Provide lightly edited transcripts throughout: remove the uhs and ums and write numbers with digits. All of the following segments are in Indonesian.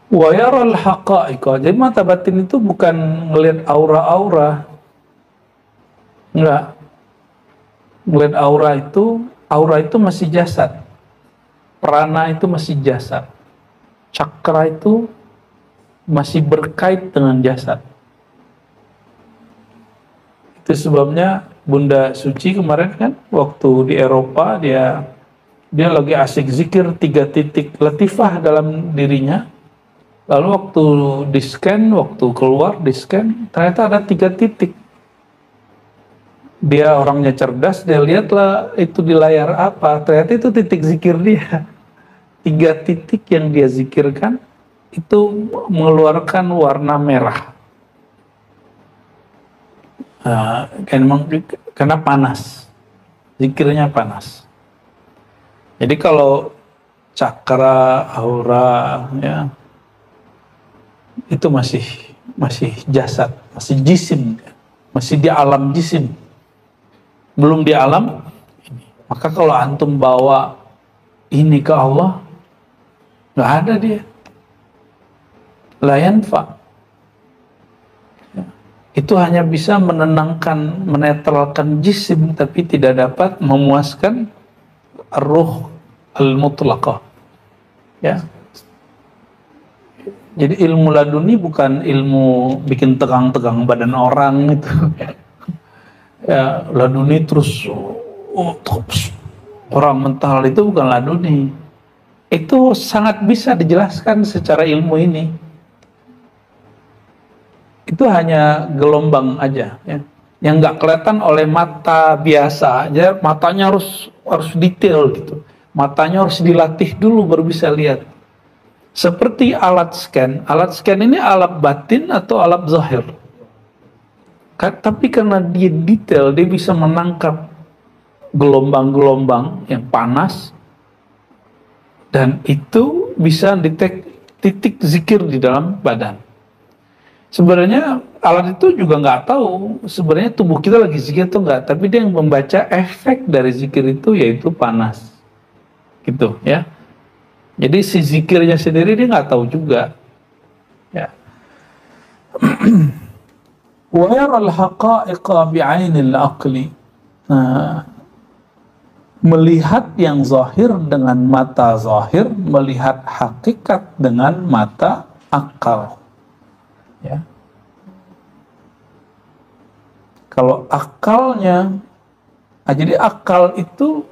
Wa yaral haqa'iqa. Jadi mata batin itu bukan ngelihat aura-aura, enggak. Ngelihat aura itu masih jasad. Prana itu masih jasad. Cakra itu masih berkait dengan jasad. Itu sebabnya Bunda Suci kemarin kan waktu di Eropa dia lagi asik zikir 3 titik latifah dalam dirinya. Lalu waktu di scan, waktu keluar di scan, ternyata ada 3 titik. Dia orangnya cerdas, dia lihatlah itu di layar apa, ternyata itu titik zikir dia. 3 titik yang dia zikirkan itu mengeluarkan warna merah. Karena panas, zikirnya panas. Jadi kalau cakra, aura, ya itu masih jasad, masih jisim, masih di alam jisim, belum di alam ini. Maka kalau antum bawa ini ke Allah, nggak ada dia, la yanfa. Itu hanya bisa menenangkan, menetralkan jisim, tapi tidak dapat memuaskan ruh al-mutlaqah. Ya. Jadi ilmu laduni bukan ilmu bikin tegang-tegang badan orang itu. Ya, laduni terus orang mental itu bukan laduni. Itu sangat bisa dijelaskan secara ilmu ini. Itu hanya gelombang aja, ya, yang nggak kelihatan oleh mata biasa. Ya, matanya harus detail gitu. Matanya harus dilatih dulu baru bisa lihat. Seperti alat scan. Alat scan ini alat batin atau alat zahir? Tapi karena dia detail, dia bisa menangkap gelombang-gelombang yang panas, dan itu bisa detek titik zikir di dalam badan. Sebenarnya alat itu juga nggak tahu sebenarnya tubuh kita lagi zikir atau nggak, tapi dia yang membaca efek dari zikir itu yaitu panas, gitu ya. Jadi si zikirnya sendiri dia nggak tahu juga, ya. Wa yaral haqa'iqa bi'ainil aqli. Nah, melihat yang zahir dengan mata zahir, melihat hakikat dengan mata akal. Ya. Kalau akalnya, jadi akal itu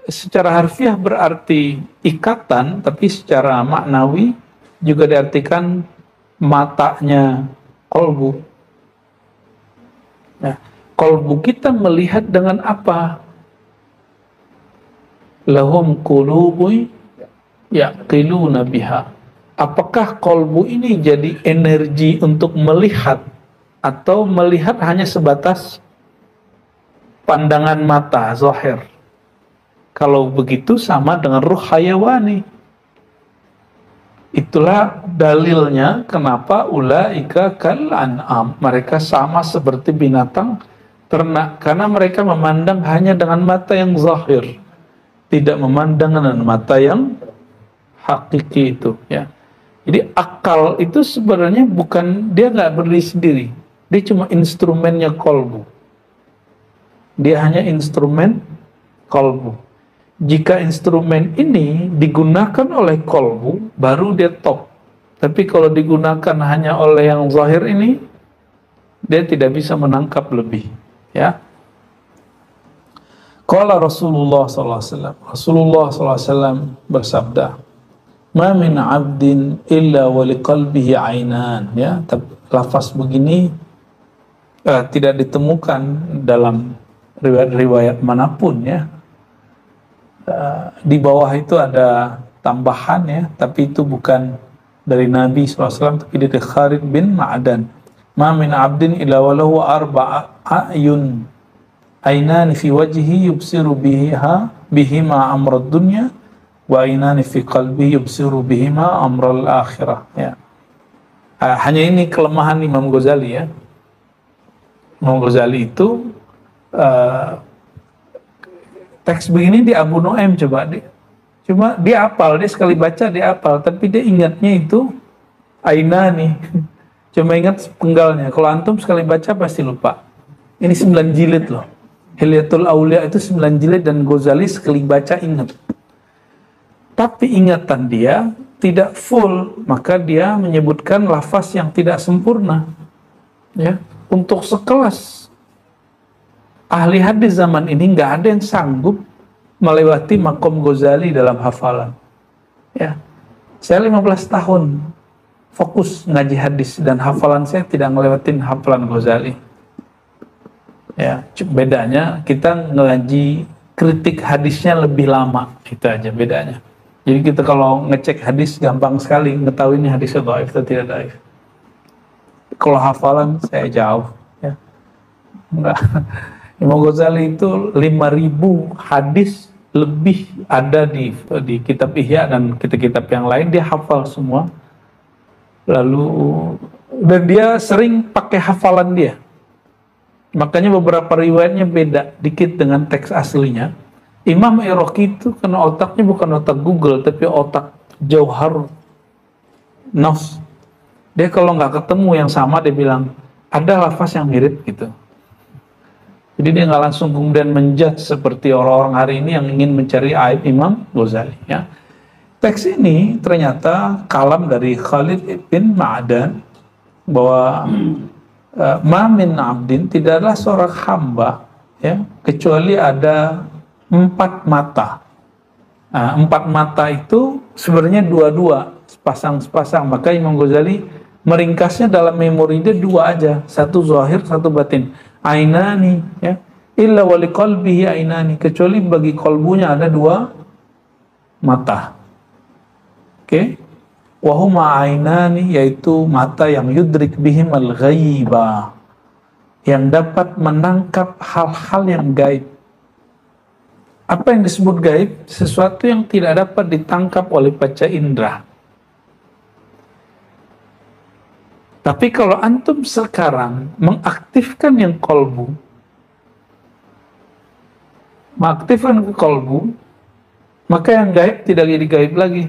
secara harfiah berarti ikatan, tapi secara maknawi juga diartikan matanya kolbu. Nah, kolbu kita melihat dengan apa? Lahum qulubu yaqiluna biha. Apakah kolbu ini jadi energi untuk melihat, atau melihat hanya sebatas pandangan mata zahir? Kalau begitu sama dengan ruh hayawani. Itulah dalilnya kenapa ulaika kal an'am, mereka sama seperti binatang ternak, karena mereka memandang hanya dengan mata yang zahir, tidak memandang dengan mata yang hakiki itu, ya. Jadi akal itu sebenarnya bukan, dia nggak berdiri sendiri, dia cuma instrumennya kolbu, dia hanya instrumen kolbu. Jika instrumen ini digunakan oleh kolbu, baru dia top. Tapi kalau digunakan hanya oleh yang zahir ini, dia tidak bisa menangkap lebih, ya. Qala Rasulullah SAW, Rasulullah SAW bersabda, ma min abdin illa wa liqalbihi ainan, ya. Lafaz begini tidak ditemukan dalam riwayat manapun, ya. Di bawah itu ada tambahan, ya, tapi itu bukan dari Nabi SAW, tapi dari Khalid bin Ma'dan. Ma min abdin illa wa lahu arba'ayun ainani fi wajhi yubsiru bihima amrad dunya wa ainani fi qalbi yubsiru bihima amral akhirah, ya. Hanya ini kelemahan Imam Ghazali, ya. Imam Ghazali itu teks begini di Abu Nuaim, cuma dia hafal, dia sekali baca dia hafal, tapi dia ingatnya itu Ainani. Cuma ingat penggalnya. Kalau antum sekali baca pasti lupa. Ini 9 jilid loh. Hilyatul Aulia itu 9 jilid dan Ghazali sekali baca ingat. Tapi ingatan dia tidak full, maka dia menyebutkan lafaz yang tidak sempurna. Ya, untuk sekelas ahli hadis zaman ini nggak ada yang sanggup melewati makom Ghazali dalam hafalan. Ya, saya 15 tahun fokus ngaji hadis dan hafalan saya tidak ngelewatin hafalan Ghazali. Ya, bedanya kita ngaji kritik hadisnya lebih lama, itu aja bedanya. Jadi kita kalau ngecek hadis gampang sekali ngetahui ini hadisnya dhaif atau tidak dhaif. Kalau hafalan saya jauh, ya. Enggak. Imam Ghazali itu 5.000 hadis lebih ada di kitab Ihya dan kitab-kitab yang lain, dia hafal semua. Lalu dan dia sering pakai hafalan dia. Makanya beberapa riwayatnya beda dikit dengan teks aslinya. Imam Iraqi itu karena otaknya bukan otak Google, tapi otak Jauhar Nafs. Dia kalau nggak ketemu yang sama, dia bilang, ada lafaz yang mirip gitu. Jadi dia nggak langsung kemudian menjudge seperti orang-orang hari ini yang ingin mencari aib Imam Ghazali. Ya. Teks ini ternyata kalam dari Khalid bin Ma'dan, bahwa ma min abdin, tidaklah seorang hamba, ya, kecuali ada 4 mata. Nah, 4 mata itu sebenarnya dua-dua, sepasang-sepasang. Maka Imam Ghazali meringkasnya dalam memori dia 2 aja, satu zahir, satu batin. Ainani, ya, illa wali qalbihi ainani, kecuali bagi kolbunya ada 2 mata. Oke, wahuma ainani, yaitu mata yang yudrik bihim al-ghaiba, yang dapat menangkap hal-hal yang gaib. Apa yang disebut gaib? Sesuatu yang tidak dapat ditangkap oleh panca indera. Tapi kalau antum sekarang mengaktifkan yang kolbu, maka yang gaib tidak jadi gaib lagi.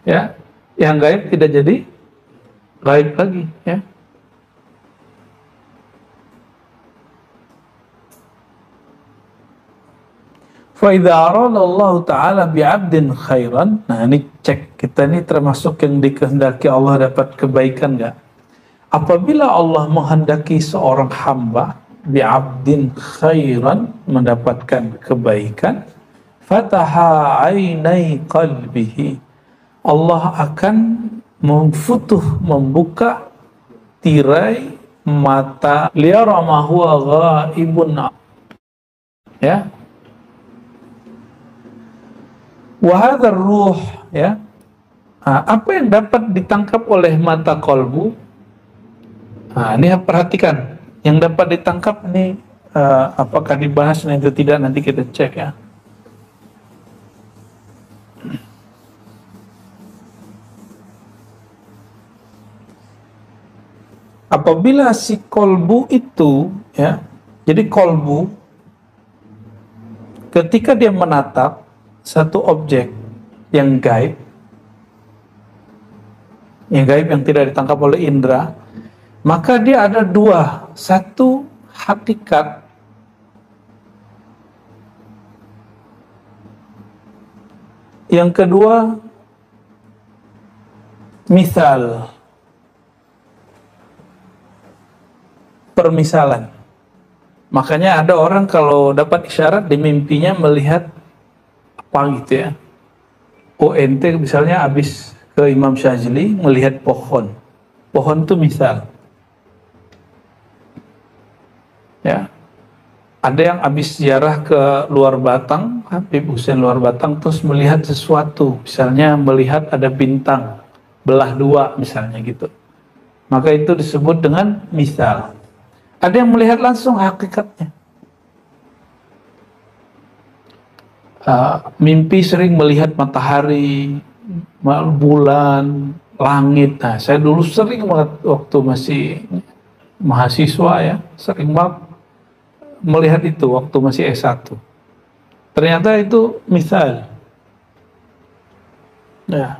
Ya, yang gaib tidak jadi gaib lagi, ya. Fa idza arada Allah Ta'ala bi'abdin khairan. Nah, ini cek kita ini termasuk yang dikehendaki Allah dapat kebaikan enggak? Apabila Allah menghendaki seorang hamba bi'abdin khairan, mendapatkan kebaikan, fataha ainai qalbihi, Allah akan membuka tirai mata liyara ma huwa ghaibun, ya. Wahadar ruh, ya. Apa yang dapat ditangkap oleh mata kolbu? Ini perhatikan, yang dapat ditangkap ini apakah dibahas atau tidak, nanti kita cek, ya. Apabila si kolbu itu, ya, jadi kolbu ketika dia menatap satu objek yang gaib yang tidak ditangkap oleh indera, maka dia ada 2, satu hakikat, yang kedua misal, permisalan. Makanya ada orang kalau dapat isyarat di mimpinya melihat apa gitu, ya. ONT misalnya habis ke Imam Syazili melihat pohon itu misal, ya. Ada yang habis ziarah ke luar Batang, Habib Hussein luar Batang, terus melihat sesuatu, misalnya melihat ada bintang belah 2 misalnya gitu, maka itu disebut dengan misal. Ada yang melihat langsung hakikatnya. Mimpi sering melihat matahari, bulan, langit. Nah, saya dulu sering banget waktu masih mahasiswa, ya, sering banget melihat itu waktu masih S1. Ternyata itu misal. Ya.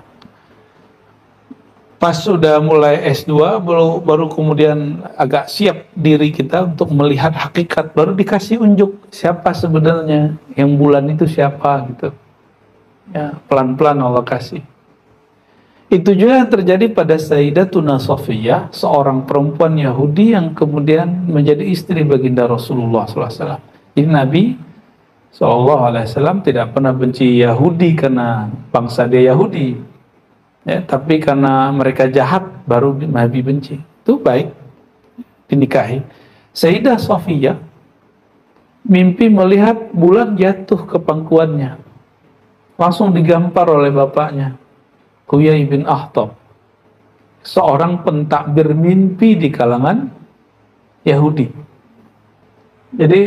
Pas sudah mulai S2 baru kemudian agak siap diri kita untuk melihat hakikat, baru dikasih unjuk siapa sebenarnya yang bulan itu siapa gitu. Ya, pelan-pelan Allah kasih. Itu juga yang terjadi pada Sayyidatuna Safiyah, seorang perempuan Yahudi yang kemudian menjadi istri baginda Rasulullah SAW. Jadi Nabi SAW tidak pernah benci Yahudi karena bangsa dia Yahudi. Ya, tapi karena mereka jahat baru Nabi benci. Itu baik dinikahi. Sayyidah Safiyah mimpi melihat bulan jatuh ke pangkuannya. Langsung digampar oleh bapaknya, Huyai bin Akhtab, seorang pentakbir mimpi di kalangan Yahudi. Jadi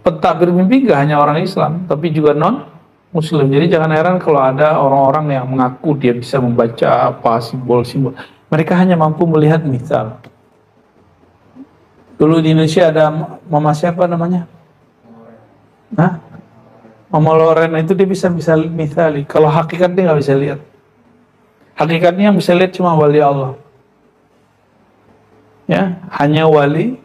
pentakbir mimpi gak hanya orang Islam, tapi juga non-Muslim. Jadi jangan heran kalau ada orang-orang yang mengaku dia bisa membaca apa simbol-simbol. Mereka hanya mampu melihat misal. Dulu di Indonesia ada mama siapa namanya? Hah? Mama Loren itu dia bisa misali. Kalau hakikat dia nggak bisa lihat. Hakikatnya yang bisa lihat cuma wali Allah. Ya, hanya wali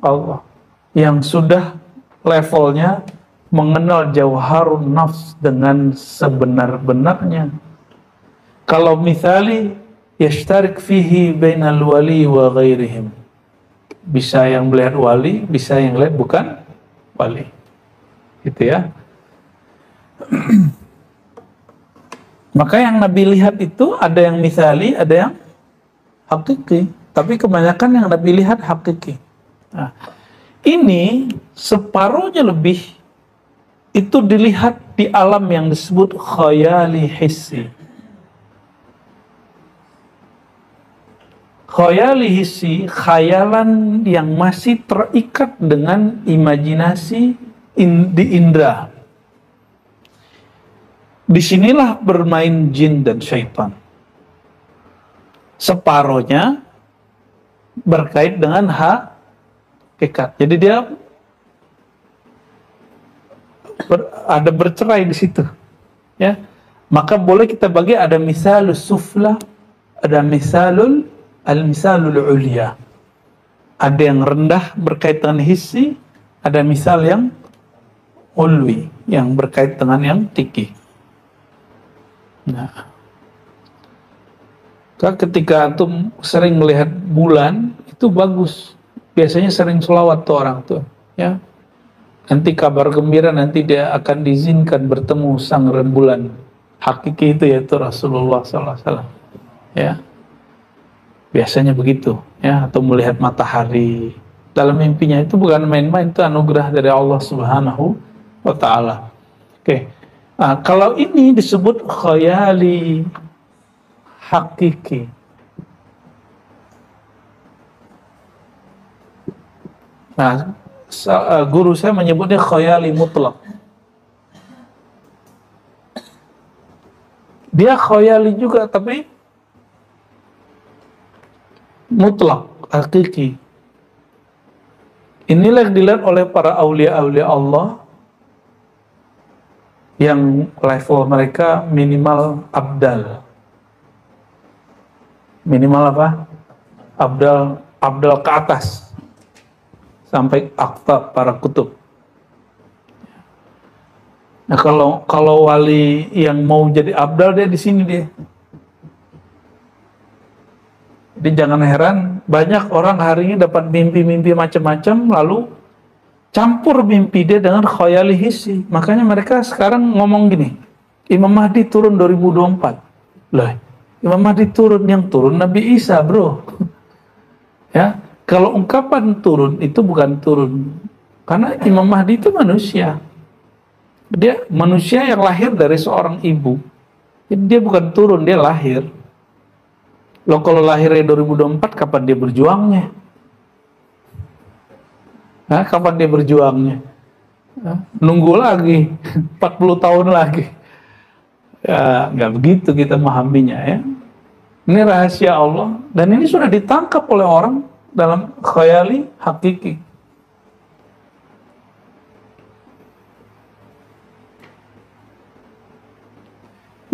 Allah yang sudah levelnya mengenal jauharun nafs dengan sebenar-benarnya. Kalau misali yashtarik fihi bainal wali wa ghairihim. Bisa yang melihat wali, bisa yang lihat bukan wali. Gitu ya. Maka yang Nabi lihat itu ada yang misali, ada yang hakiki. Tapi kebanyakan yang Nabi lihat hakiki. Nah, ini separuhnya lebih itu dilihat di alam yang disebut khayali hissi. Khayali hissi, khayalan yang masih terikat dengan imajinasi di indera. Disinilah bermain jin dan syaitan. Separohnya berkait dengan hakikat. Jadi dia ada bercerai di situ. Ya, maka boleh kita bagi ada misalus sufla, ada misalul ulya. Ada yang rendah berkait dengan hissi, ada misal yang ulwi yang berkait dengan yang tinggi. Nah, ketika antum sering melihat bulan itu bagus. Biasanya sering selawat tuh orang tuh, ya. Nanti kabar gembira, nanti dia akan diizinkan bertemu sang rembulan hakiki itu yaitu Rasulullah SAW. Ya, biasanya begitu, ya. Atau melihat matahari dalam mimpinya itu bukan main-main, itu anugerah dari Allah Subhanahu wa Ta'ala. Oke. Nah, kalau ini disebut khayali hakiki. Nah, guru saya menyebutnya khayali mutlak. Dia khayali juga, tapi mutlak, hakiki. Inilah yang dilihat oleh para aulia-aulia Allah yang level mereka minimal abdal. Minimal apa? Abdal ke atas. Sampai aktab para kutub. Nah, kalau wali yang mau jadi abdal dia di sini dia. Jadi jangan heran banyak orang hari ini dapat mimpi-mimpi macam-macam lalu campur mimpi dia dengan khayali hissi. Makanya mereka sekarang ngomong gini, Imam Mahdi turun 2024. Lah, Imam Mahdi turun, yang turun Nabi Isa, bro. Ya, kalau ungkapan turun itu bukan turun. Karena Imam Mahdi itu manusia. Dia manusia yang lahir dari seorang ibu. Jadi dia bukan turun, dia lahir. Loh, kalau lahirnya 2024, kapan dia berjuangnya? Nah, kapan dia berjuangnya? Nunggu lagi 40 tahun lagi. Ya, nggak begitu kita memahaminya, ya. Ini rahasia Allah dan ini sudah ditangkap oleh orang dalam khayali hakiki.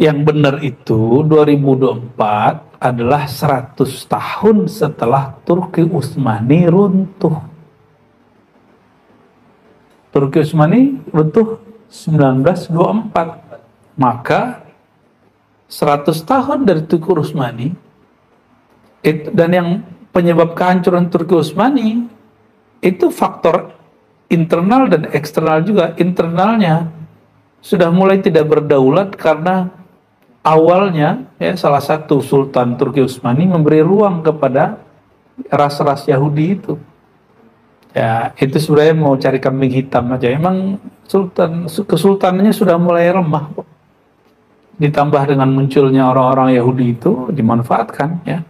Yang benar itu 2024 adalah 100 tahun setelah Turki Utsmani runtuh. Turki Utsmani runtuh 1924. Maka 100 tahun dari Turki Utsmani itu, dan yang penyebab kehancuran Turki Utsmani itu faktor internal dan eksternal juga. Internalnya sudah mulai tidak berdaulat karena awalnya ya salah satu Sultan Turki Utsmani memberi ruang kepada ras-ras Yahudi itu. Ya, itu sebenarnya mau cari kambing hitam aja. Emang kesultanannya sudah mulai lemah. Ditambah dengan munculnya orang-orang Yahudi itu dimanfaatkan ya.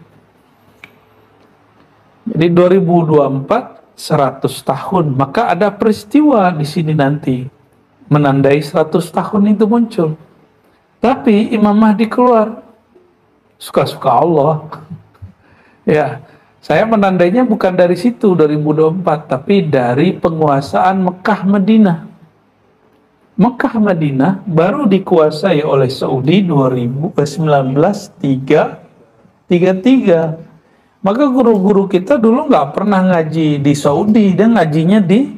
Jadi 2024 100 tahun, maka ada peristiwa di sini nanti menandai 100 tahun itu muncul. Tapi Imam Mahdi keluar suka-suka Allah. Ya, saya menandainya bukan dari situ 2024, tapi dari penguasaan Mekah Madinah. Mekah Madinah baru dikuasai oleh Saudi 1933. Maka guru-guru kita dulu nggak pernah ngaji di Saudi, dia ngajinya di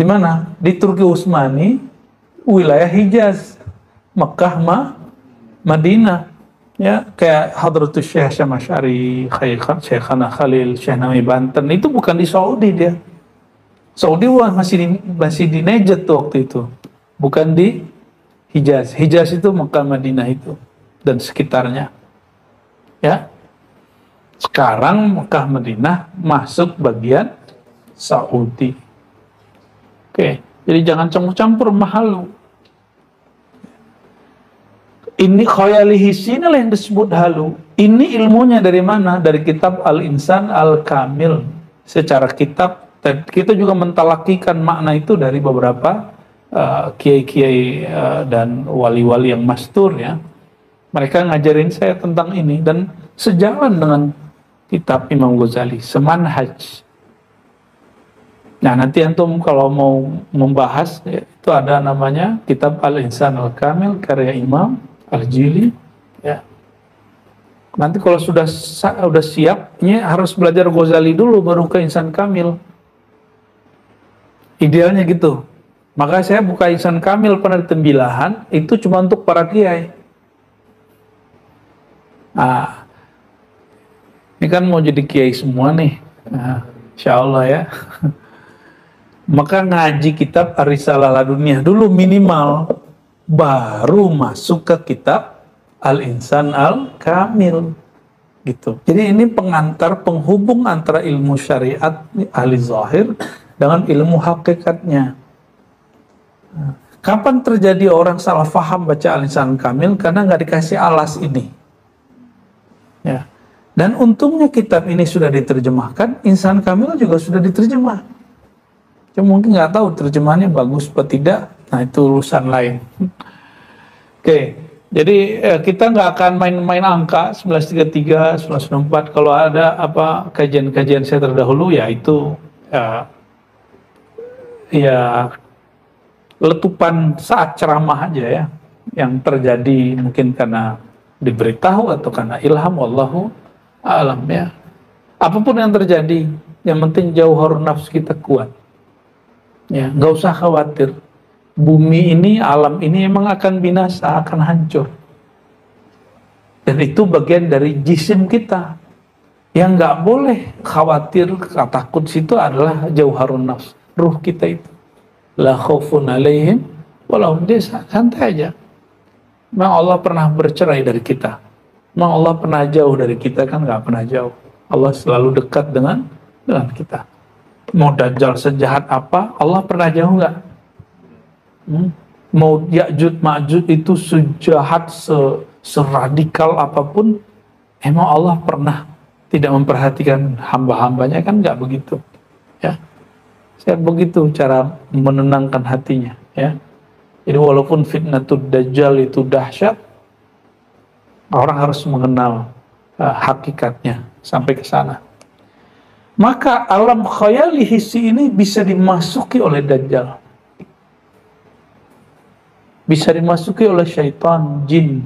mana? Di Turki Utsmani, wilayah Hijaz, Mekah Madinah. Ya, kayak Hadratus Syekh Syamasyari, Syekhana Khalil, Syekh Nami Banten, itu bukan di Saudi dia. Saudi masih di Najd waktu itu, bukan di Hijaz. Hijaz itu Mekah Madinah itu dan sekitarnya. Ya. Sekarang Mekah Madinah masuk bagian Saudi. Oke, jadi jangan campur-campur mahalu. Ini khayali hissi inilah yang disebut halu. Ini ilmunya dari mana? Dari kitab Al-Insan Al-Kamil. Secara kitab, kita juga mentalakikan makna itu dari beberapa kiai-kiai dan wali-wali yang mastur ya. Mereka ngajarin saya tentang ini dan sejalan dengan kitab Imam Ghazali, semanhaj. Nah, nanti antum kalau mau membahas ya, itu ada namanya kitab Al-Insan Al-Kamil karya Imam Al-Jili ya. Nanti kalau sudah siap, ini harus belajar Ghazali dulu baru ke Insan Kamil. Idealnya gitu. Maka saya buka Insan Kamil pernah di Tembilahan, itu cuma untuk para kiai. Nah, ini kan mau jadi kiai semua nih, nah, insya Allah ya. Maka ngaji kitab Ar-Risalah Laduniyah dulu minimal, baru masuk ke kitab Al-Insan Al-Kamil gitu. Jadi ini penghubung antara ilmu syariat ahli zahir dengan ilmu hakikatnya. Nah, kapan terjadi orang salah faham baca Al-Insan Al-Kamil? Karena nggak dikasih alas ini ya. Dan untungnya kitab ini sudah diterjemahkan, Insan Kamil juga sudah diterjemah. Cuma mungkin nggak tahu terjemahannya bagus atau tidak, nah itu urusan lain. Oke, jadi kita nggak akan main-main angka 1133, 1164. Kalau ada apa kajian-kajian saya terdahulu ya itu ya letupan saat ceramah aja ya, yang terjadi mungkin karena diberitahu atau karena ilham, wallahu alam ya. Apapun yang terjadi, yang penting jauhar nafsu kita kuat. Ya, nggak usah khawatir. Bumi ini, alam ini emang akan binasa, akan hancur. Dan itu bagian dari jisim kita. Yang nggak boleh khawatir, takut situ adalah jauharun nafs, ruh kita itu. La khaufun alaihim walahum desa, santai aja. Memang Allah pernah bercerai dari kita. Memang Allah pernah jauh dari kita, kan nggak pernah jauh. Allah selalu dekat dengan kita. Mau Dajjal sejahat apa, Allah pernah jauh nggak? Mau Ya'juj Ma'juj itu sejahat, seradikal apapun, emang Allah pernah tidak memperhatikan hamba-hambanya, kan nggak begitu ya. Saya begitu cara menenangkan hatinya ya. Jadi walaupun fitnatud Dajjal itu dahsyat, orang harus mengenal hakikatnya sampai ke sana. Maka alam khayali hissi ini bisa dimasuki oleh Dajjal. bisa dimasuki oleh syaitan, jin,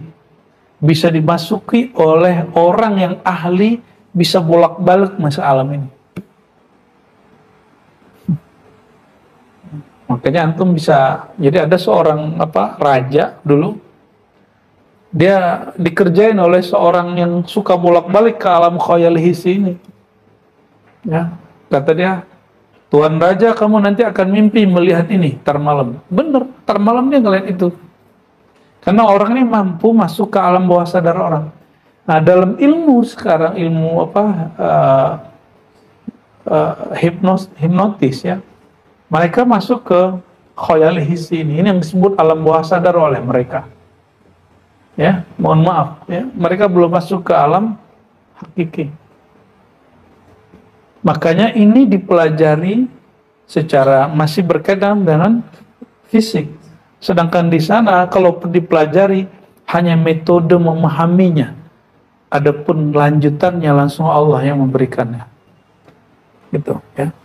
bisa dimasuki oleh orang yang ahli, bisa bolak-balik masa alam ini. Makanya antum bisa, jadi ada seorang raja dulu, dia dikerjain oleh seorang yang suka bolak-balik ke alam khayal hissi ini. Ya, kata dia, Tuan Raja, kamu nanti akan mimpi melihat ini tar malam. Bener, tar malam dia ngeliat itu. Karena orang ini mampu masuk ke alam bawah sadar orang. Nah, dalam ilmu sekarang, ilmu hipnotis ya, mereka masuk ke khayal hissi ini yang disebut alam bawah sadar oleh mereka. Ya, mohon maaf ya, mereka belum masuk ke alam hakiki. Makanya ini dipelajari secara masih berkaitan dengan fisik. Sedangkan di sana kalau dipelajari hanya metode memahaminya. Adapun lanjutannya langsung Allah yang memberikannya. Gitu ya.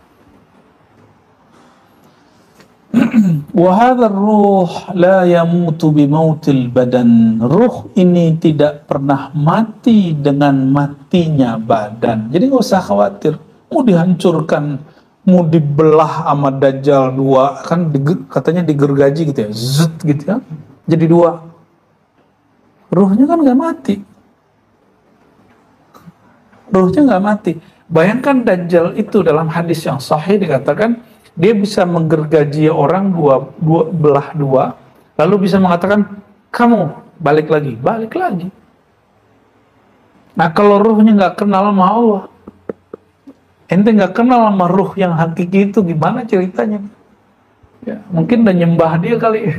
Wa hadzal ruh la yamutu bi mautil badan. Ruh ini tidak pernah mati dengan matinya badan. Jadi nggak usah khawatir. Mau dihancurkan, mau dibelah sama Dajjal dua, kan katanya digergaji gitu ya, zut gitu ya, jadi dua. Ruhnya kan nggak mati. Ruhnya nggak mati. Bayangkan Dajjal itu dalam hadis yang sahih dikatakan dia bisa menggergaji orang belah dua, lalu bisa mengatakan kamu balik lagi. Nah kalau ruhnya nggak kenal sama Allah, ente nggak kenal sama ruh yang hakiki itu, gimana ceritanya? Ya, mungkin udah nyembah dia kali,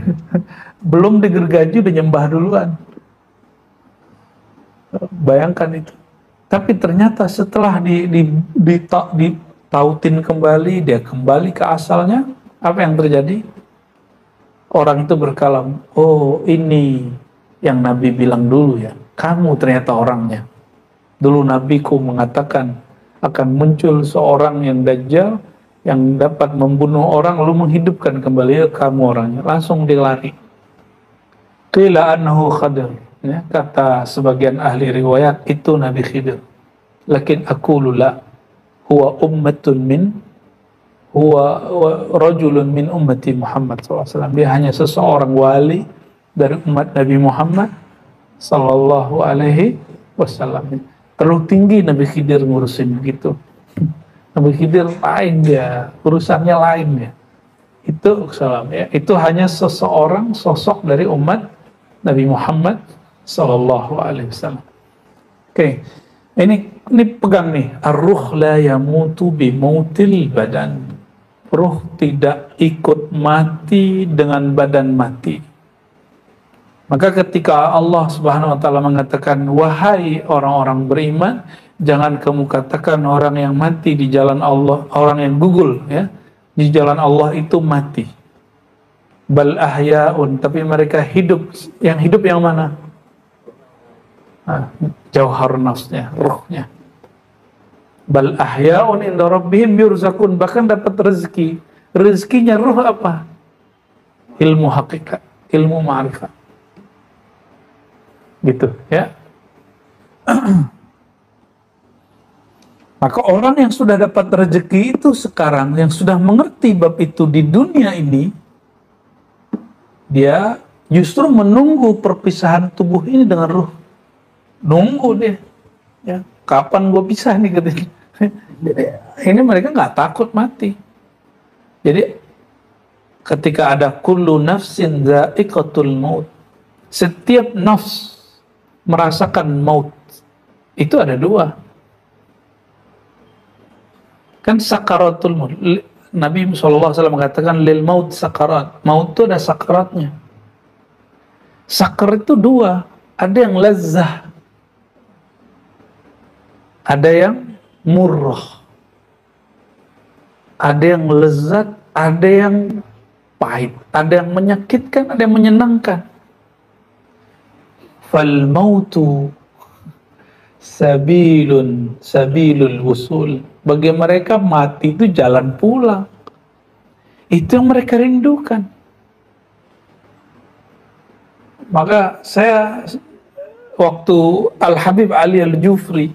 belum digergaji udah nyembah duluan. Bayangkan itu. Tapi ternyata setelah ditautin kembali, dia kembali ke asalnya, apa yang terjadi? Orang itu berkalam, oh ini yang Nabi bilang dulu ya, kamu ternyata orangnya. Dulu Nabiku mengatakan akan muncul seorang yang Dajjal yang dapat membunuh orang lalu menghidupkan kembali, kamu orangnya. Langsung dia lari. Qila annahu Khadir, ya, kata sebagian ahli riwayat itu Nabi Khidir. Lakin aqulu la, huwa rajulun min ummati Muhammad SAW. Dia hanya seseorang wali dari umat Nabi Muhammad sallallahu alaihi wasallam. Terlalu tinggi Nabi Khidir ngurusin begitu. Nabi Khidir lain dia, urusannya lain ya. Itu salam ya. Itu hanya seseorang sosok dari umat Nabi Muhammad sallallahu alaihi wasallam. Oke. Ini pegang nih. Ar-ruh la yamutu bi mautil badan. Ruh tidak ikut mati dengan badan mati. Maka ketika Allah Subhanahu wa taala mengatakan, wahai orang-orang beriman, jangan kamu katakan orang yang mati di jalan Allah, orang yang gugur ya, di jalan Allah itu mati. Bal ahyaun, tapi mereka hidup. Yang hidup yang mana? Nah, jauhar nafsnya, ruhnya. Bal ahyaun inda rabbihim yurzakun, bahkan dapat rezeki. Rezekinya ruh apa? Ilmu hakikat, ilmu ma'rifat. Gitu ya. Maka orang yang sudah dapat rezeki itu sekarang, yang sudah mengerti bab itu di dunia ini, dia justru menunggu perpisahan tubuh ini dengan ruh. Nunggu dia ya, kapan gue pisah nih katanya. Jadi ini mereka nggak takut mati. Jadi ketika ada kullu nafsin dha'iqatul maut, setiap nafs merasakan maut, itu ada dua. Kan sakaratul maut, Nabi SAW mengatakan lil maut sakarat. Maut itu ada sakaratnya. Sakar itu dua, ada yang lezah, ada yang murrah, ada yang lezat, ada yang pahit, ada yang menyakitkan, ada yang menyenangkan. Fal mautu sabilul wusul. Bagi mereka mati itu jalan pulang. Itu yang mereka rindukan. Maka saya waktu Al-Habib Ali Al-Jufri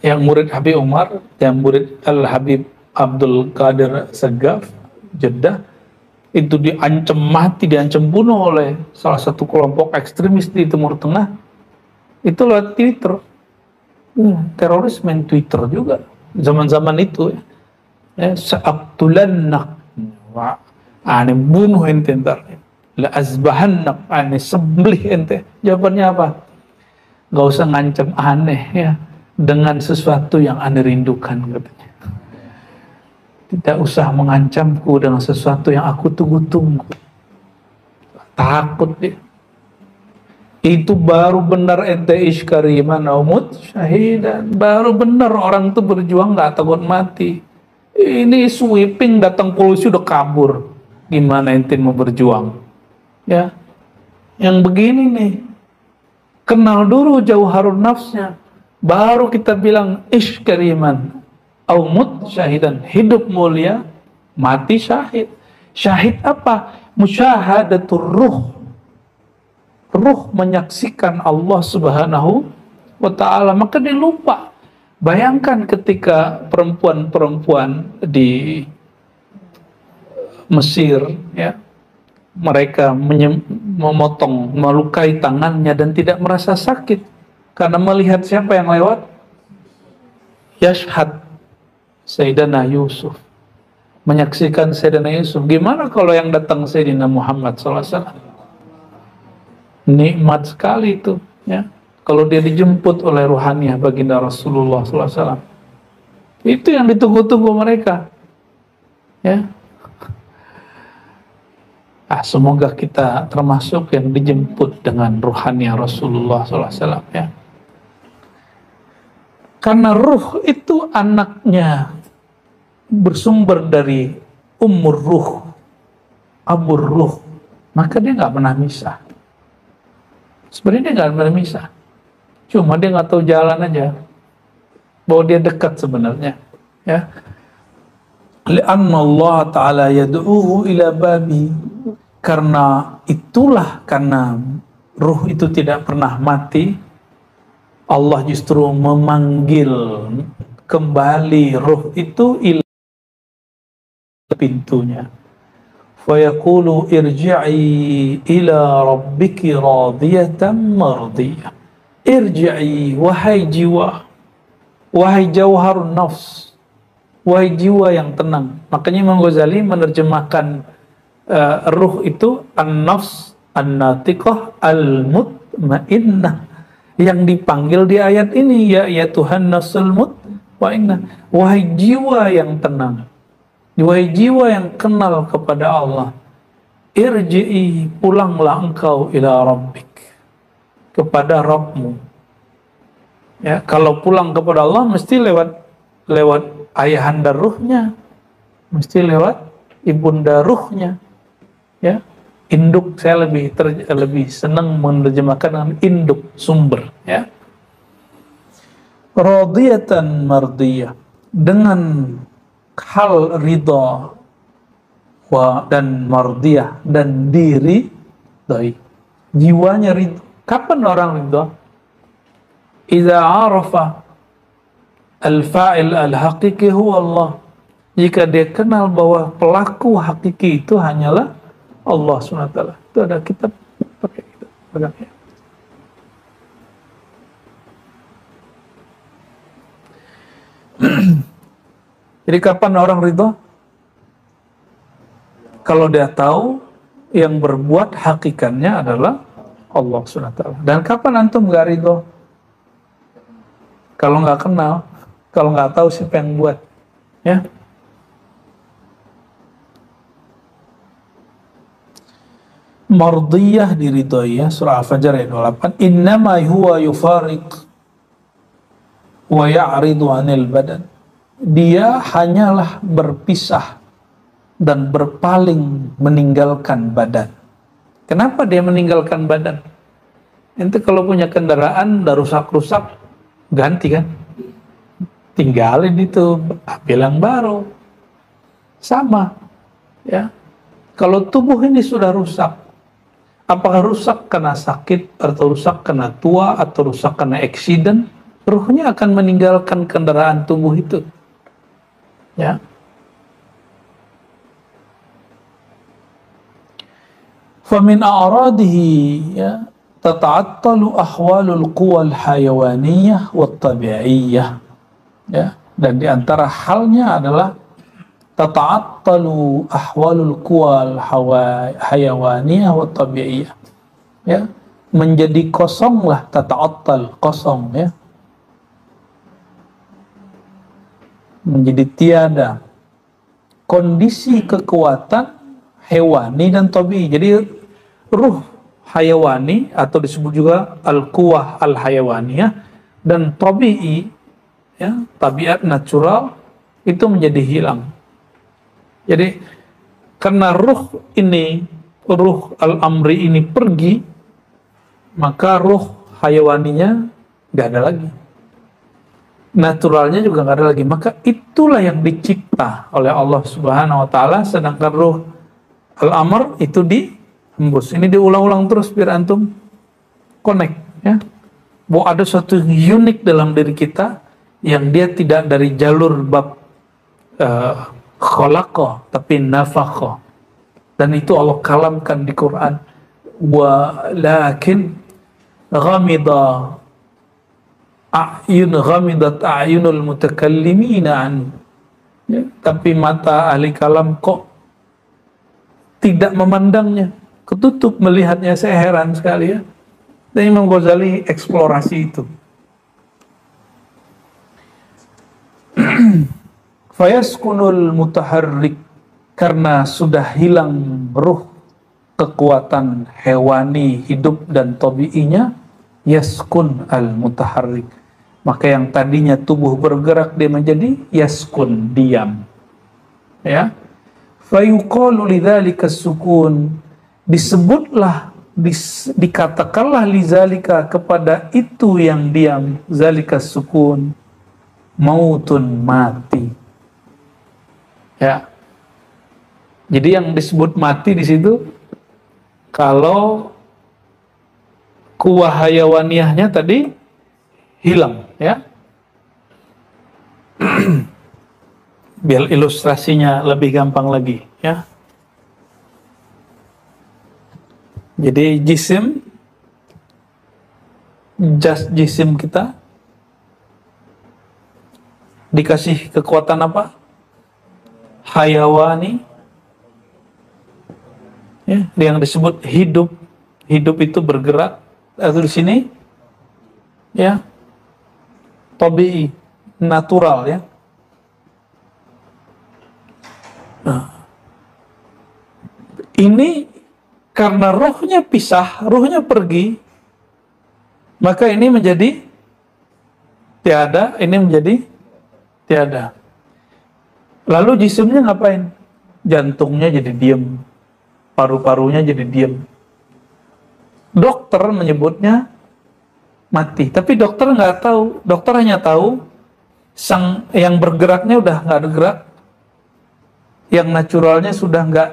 yang murid Habib Umar, yang murid Al-Habib Abdul Qadir Segaf Jeddah, itu diancam mati, diancam bunuh oleh salah satu kelompok ekstremis di Timur Tengah, itu lewat Twitter. Teroris main Twitter juga zaman-zaman itu ya. Sa'abtulannak, ane bunuh ente ntar, la azbahannak, ane sembelih ente. Jawabannya apa? Gak usah ngancam aneh ya dengan sesuatu yang aneh rindukan, katanya. Tidak usah mengancamku dengan sesuatu yang aku tunggu-tunggu. Takut dia. Itu baru benar ente iskariman umut syahidan. Baru benar orang itu berjuang gak takut mati. Ini sweeping, datang polisi udah kabur. Gimana ente mau berjuang? Ya, yang begini nih, kenal dulu jauharun nafsnya, baru kita bilang iskariman umut syahidan, hidup mulia, mati syahid. Syahid apa? Musyahadatul ruh. Ruh menyaksikan Allah Subhanahu wa ta'ala. Maka dia lupa. Bayangkan ketika perempuan-perempuan di Mesir ya, mereka memotong, melukai tangannya dan tidak merasa sakit karena melihat siapa yang lewat? Yashhad Sayyidina Yusuf, menyaksikan Sayyidina Yusuf. Gimana kalau yang datang Sayyidina Muhammad SAW? Nikmat sekali itu ya, kalau dia dijemput oleh ruhaniah baginda Rasulullah SAW. Itu yang ditunggu-tunggu mereka ya. Semoga kita termasuk yang dijemput dengan ruhaniah Rasulullah SAW ya. Karena ruh itu anaknya bersumber dari umur ruh, abur ruh, maka dia nggak pernah misah. Sebenarnya dia nggak pernah misah, cuma dia nggak tahu jalan aja, bahwa dia dekat sebenarnya. Ya, li'anna Allah Ta'ala yad'uhu ila babi, karena itulah, karena ruh itu tidak pernah mati, Allah justru memanggil kembali ruh itu ila pintunya. Fayaqulu irji'i ila rabbiki radiyatan mardiyah. Irji'i, wahai jiwa, wahai jauharun nafs, wahai jiwa yang tenang. Makanya Imam Ghazali menerjemahkan ruh itu an-nafs an-natiqah al-mutmainnah, yang dipanggil di ayat ini, ya Tuhan nafsul mutmainnah, wahai jiwa yang tenang, wahai jiwa yang kenal kepada Allah. Irji'i, pulanglah engkau ila rabbik, kepada Rabbmu. Ya, kalau pulang kepada Allah mesti lewat ayahanda ruhnya, mesti lewat ibunda ruhnya. Ya, induk, saya lebih senang menerjemahkan dengan induk, sumber ya. Radiyatan mardiyah, dengan hal ridha, dan mardiyah, dan diri doi, jiwanya ridha. Kapan orang ridha? Idza arafa al-fa'il al-haqiqi huwa Allah, jika dia kenal bahwa pelaku hakiki itu hanyalah Allah SWT. Itu ada kitab, pakai kitab pegang ya. Jadi kapan orang ridho? Kalau dia tahu yang berbuat hakikannya adalah Allah SWT. Dan kapan antum gak ridho? Kalau nggak kenal, kalau nggak tahu siapa yang buat, ya. Mardiyah, diridhoi ya, surah Al-Fajr ayat 28. Innama huwa yufariq wa ya'ridu 'anil badan. Dia hanyalah berpisah dan berpaling, meninggalkan badan. Kenapa dia meninggalkan badan? Ente kalau punya kendaraan udah rusak-rusak, ganti kan? Tinggalin itu, bilang baru. Sama ya. Kalau tubuh ini sudah rusak, Apakah rusak karena sakit, atau rusak karena tua, atau rusak karena accident, ruhnya akan meninggalkan kendaraan tubuh itu. Ya. Famin a'radihi, ya, tata'attalu ahwalul quwal hayawaniyah wat tabi'iyah. Ya, dan di antara halnya adalah tata'attalu ahwalul quwal hayawaniyah wat tabi'iyah. Ya, menjadi kosonglah, tata'attal, kosong, ya. Menjadi tiada kondisi kekuatan hewani dan tabi'i. Jadi ruh hayawani atau disebut juga al-quwah al-hayawaniyah dan tabi'i, ya, tabiat natural itu menjadi hilang. Jadi karena ruh ini, ruh al-amri ini pergi, maka ruh hayawaninya nggak ada lagi, naturalnya juga nggak ada lagi. Maka itulah yang dicipta oleh Allah Subhanahu wa Ta'ala, sedangkan ruh al-amr itu dihembus. Ini diulang-ulang terus biar antum connect, ya, bahwa ada suatu unik dalam diri kita yang dia tidak dari jalur bab khalaqa, tapi nafakha, dan itu Allah kalamkan di Quran. Walakin ghamidat a'yunul mutakallimina an, ya, tapi mata ahli kalam kok tidak memandangnya, ketutup melihatnya. Saya heran sekali, ya. Dan Imam Ghazali eksplorasi itu. Fayaskunul mutaharrik, karena sudah hilang ruh, kekuatan hewani hidup dan tabi'inya, yaskun al mutaharrik, maka yang tadinya tubuh bergerak dia menjadi yaskun, diam, ya. Fayuqalu lidzalika sukun, disebutlah, dikatakanlah lizalika, kepada itu yang diam, zalika sukun, mautun, mati. Ya. Jadi yang disebut mati di situ kalau kuwah hayawaniyahnya tadi hilang, ya. Biar ilustrasinya lebih gampang lagi, ya. Jadi jisim kita dikasih kekuatan apa? Hayawani, ya, yang disebut hidup. Hidup itu bergerak, atau di sini, ya, tabi'i, natural, ya. Nah, ini karena rohnya pisah, rohnya pergi, maka ini menjadi tiada, ini menjadi tiada. Lalu jisimnya ngapain? Jantungnya jadi diam, paru-parunya jadi diam. Dokter menyebutnya mati, tapi dokter nggak tahu. Dokter hanya tahu sang yang bergeraknya udah nggak ada gerak, yang naturalnya sudah nggak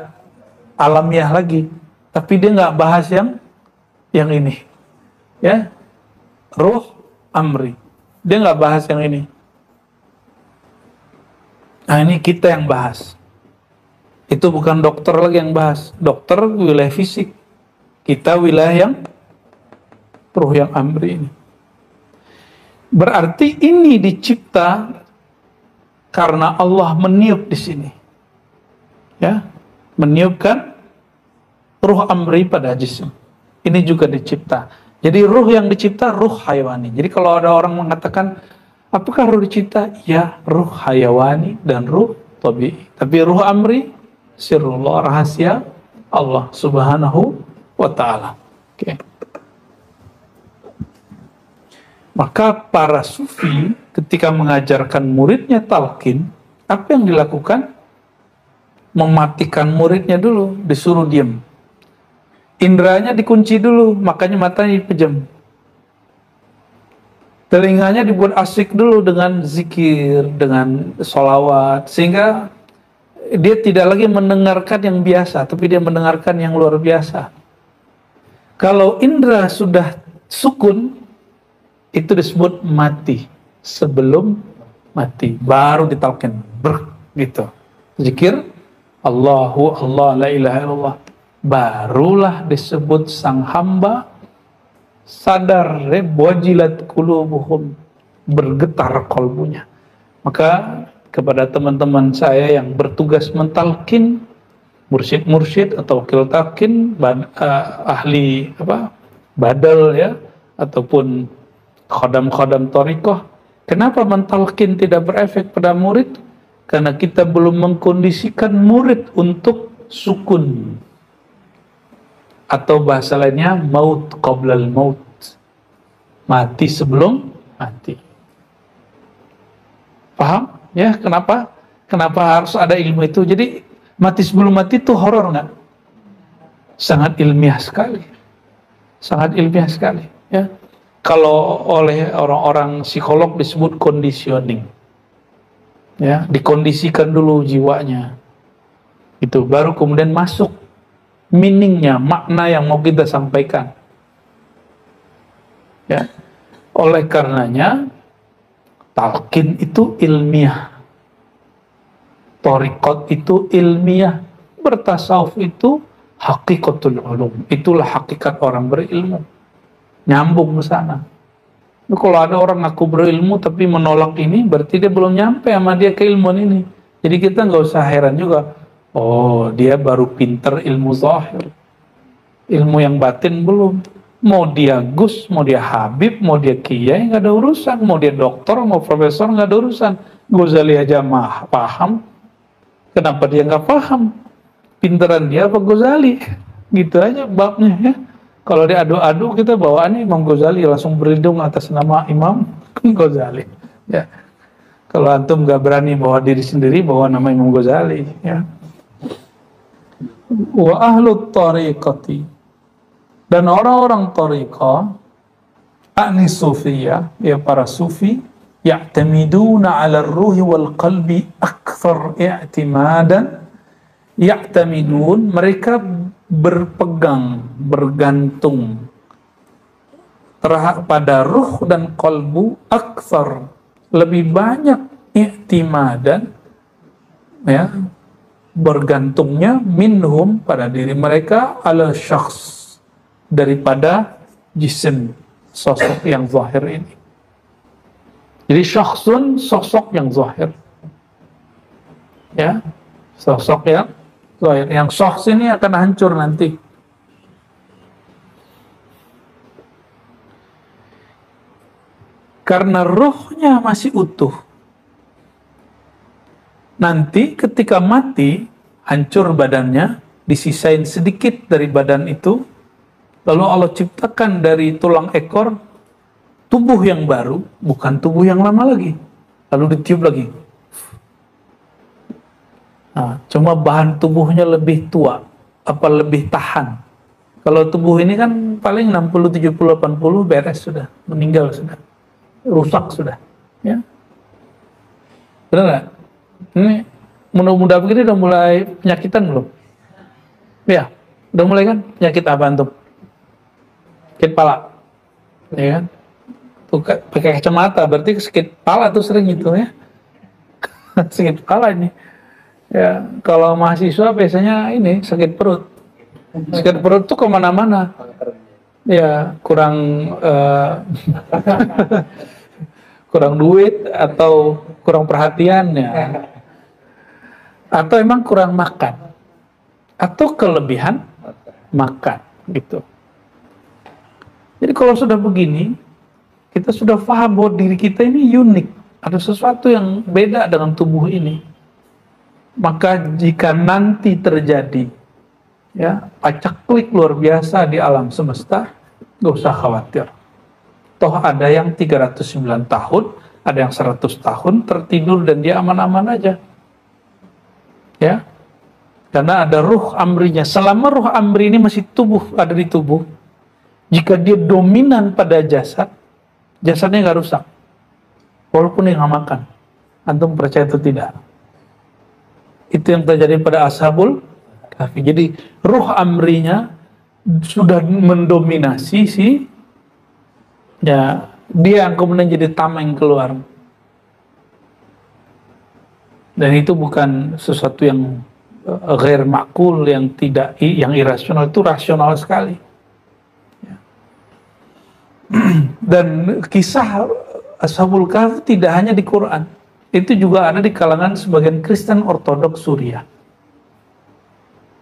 alamiah lagi. Tapi dia nggak bahas yang ini, ya, ruh amri. Dia nggak bahas yang ini. Nah, ini kita yang bahas. Itu bukan dokter lagi yang bahas. Dokter wilayah fisik, kita wilayah yang ruh yang amri ini. Berarti ini dicipta karena Allah meniup di sini, ya, meniupkan ruh amri pada jisim. Ini juga dicipta. Jadi ruh yang dicipta ruh hayawani. Jadi kalau ada orang mengatakan apakah ruh dicipta? Ya, ruh hayawani dan ruh tabi'i. Tapi ruh amri sirrullah, rahasia Allah Subhanahu wa ta'ala. Oke. Maka para sufi ketika mengajarkan muridnya talqin, apa yang dilakukan? Mematikan muridnya dulu, disuruh diam. Indranya dikunci dulu, makanya matanya dipejam. Telinganya dibuat asik dulu dengan zikir, dengan sholawat, sehingga dia tidak lagi mendengarkan yang biasa, tapi dia mendengarkan yang luar biasa. Kalau indera sudah sukun, itu disebut mati. Sebelum mati, baru ditalkin. Gitu. Zikir, Allahu Allah, la ilaha illallah. Barulah disebut sang hamba sadar, wajilat qulubuhum, bergetar kalbunya. Maka kepada teman-teman saya yang bertugas mentalkin, mursyid-mursyid atau wakil talkin, ahli badal ya, ataupun khodam-khodam thariqah, kenapa mentalkin tidak berefek pada murid? Karena kita belum mengkondisikan murid untuk sukun, atau bahasa lainnya maut qoblal maut, mati sebelum mati. Paham ya kenapa harus ada ilmu itu? Jadi mati sebelum mati itu horor nggak? Sangat ilmiah sekali, sangat ilmiah sekali ya. Kalau oleh orang-orang psikolog disebut conditioning ya, dikondisikan dulu jiwanya itu, baru kemudian masuk meaningnya, makna yang mau kita sampaikan ya. Oleh karenanya talqin itu ilmiah, thariqat itu ilmiah, bertasawuf itu hakikatul ulum, itulah hakikat orang berilmu, nyambung ke sana. Kalau ada orang ngaku berilmu tapi menolak ini, berarti dia belum nyampe sama dia keilmuan ini. Jadi kita nggak usah heran juga, oh dia baru pinter ilmu zahir, ilmu yang batin belum. Mau dia Gus, mau dia Habib, mau dia Kiai, nggak ada urusan. Mau dia dokter, mau profesor, nggak ada urusan. Ghazali aja paham, kenapa dia nggak paham? Pinteran dia apa Ghazali? Gitu aja babnya ya. Kalau dia adu-adu, kita bawaannya Imam Ghazali, langsung berlindung atas nama Imam Ghazali ya. Kalau antum nggak berani bawa diri sendiri, bawa nama Imam Ghazali ya. Wa ahlut tariqati, dan orang-orang tariqah, akni sufiyah, ya para sufi, ya'tamiduna 'ala ar-ruhi wal qalbi akthar i'timadan. Ya'tamidun, mereka berpegang, bergantung pada ruh dan qalbu, akthar, lebih banyak, i'timadan ya, bergantungnya, minhum, pada diri mereka, ala syakhs, daripada jisim, sosok yang zahir ini. Jadi syakhsun, sosok yang zahir ya, sosok yang zahir. Yang syakhs ini akan hancur nanti. Karena rohnya masih utuh. Nanti ketika mati, hancur badannya, disisain sedikit dari badan itu, lalu Allah ciptakan dari tulang ekor tubuh yang baru, bukan tubuh yang lama lagi. Lalu ditiup lagi. Nah, cuma bahan tubuhnya lebih tua, apa lebih tahan. Kalau tubuh ini kan paling 60, 70, 80 beres sudah, meninggal sudah, rusak sudah. Ya, benar nggak? Ini mudah-mudah begini udah mulai penyakitan belum? Ya, udah mulai kan penyakit apa antum? Sakit pala, ya kan? Tuh pakai kacamata, berarti sakit pala tuh sering itu ya. Sakit pala ini. Ya, kalau mahasiswa biasanya ini sakit perut. Sakit perut tuh kemana-mana. Ya, kurang kurang duit atau kurang perhatian ya. Atau emang kurang makan. Atau kelebihan makan gitu. Jadi kalau sudah begini, kita sudah paham bahwa diri kita ini unik, ada sesuatu yang beda dengan tubuh ini. Maka jika nanti terjadi ya pacaklik luar biasa di alam semesta, gak usah khawatir. Toh ada yang 309 tahun, ada yang 100 tahun tertidur dan dia aman-aman aja. Ya. Karena ada ruh amrinya. Selama ruh amri ini masih ada di tubuh, jika dia dominan pada jasad, jasadnya nggak rusak. Walaupun dia nggak makan. Antum percaya atau tidak? Itu yang terjadi pada Ashabul Kahfi. Jadi ruh amrinya sudah mendominasi ya dia yang kemudian jadi tameng keluar. Dan itu bukan sesuatu yang ghair makul, yang irasional, itu rasional sekali. Ya. Dan kisah Ashabul Kahf tidak hanya di Quran, itu juga ada di kalangan sebagian Kristen Ortodoks Suriah.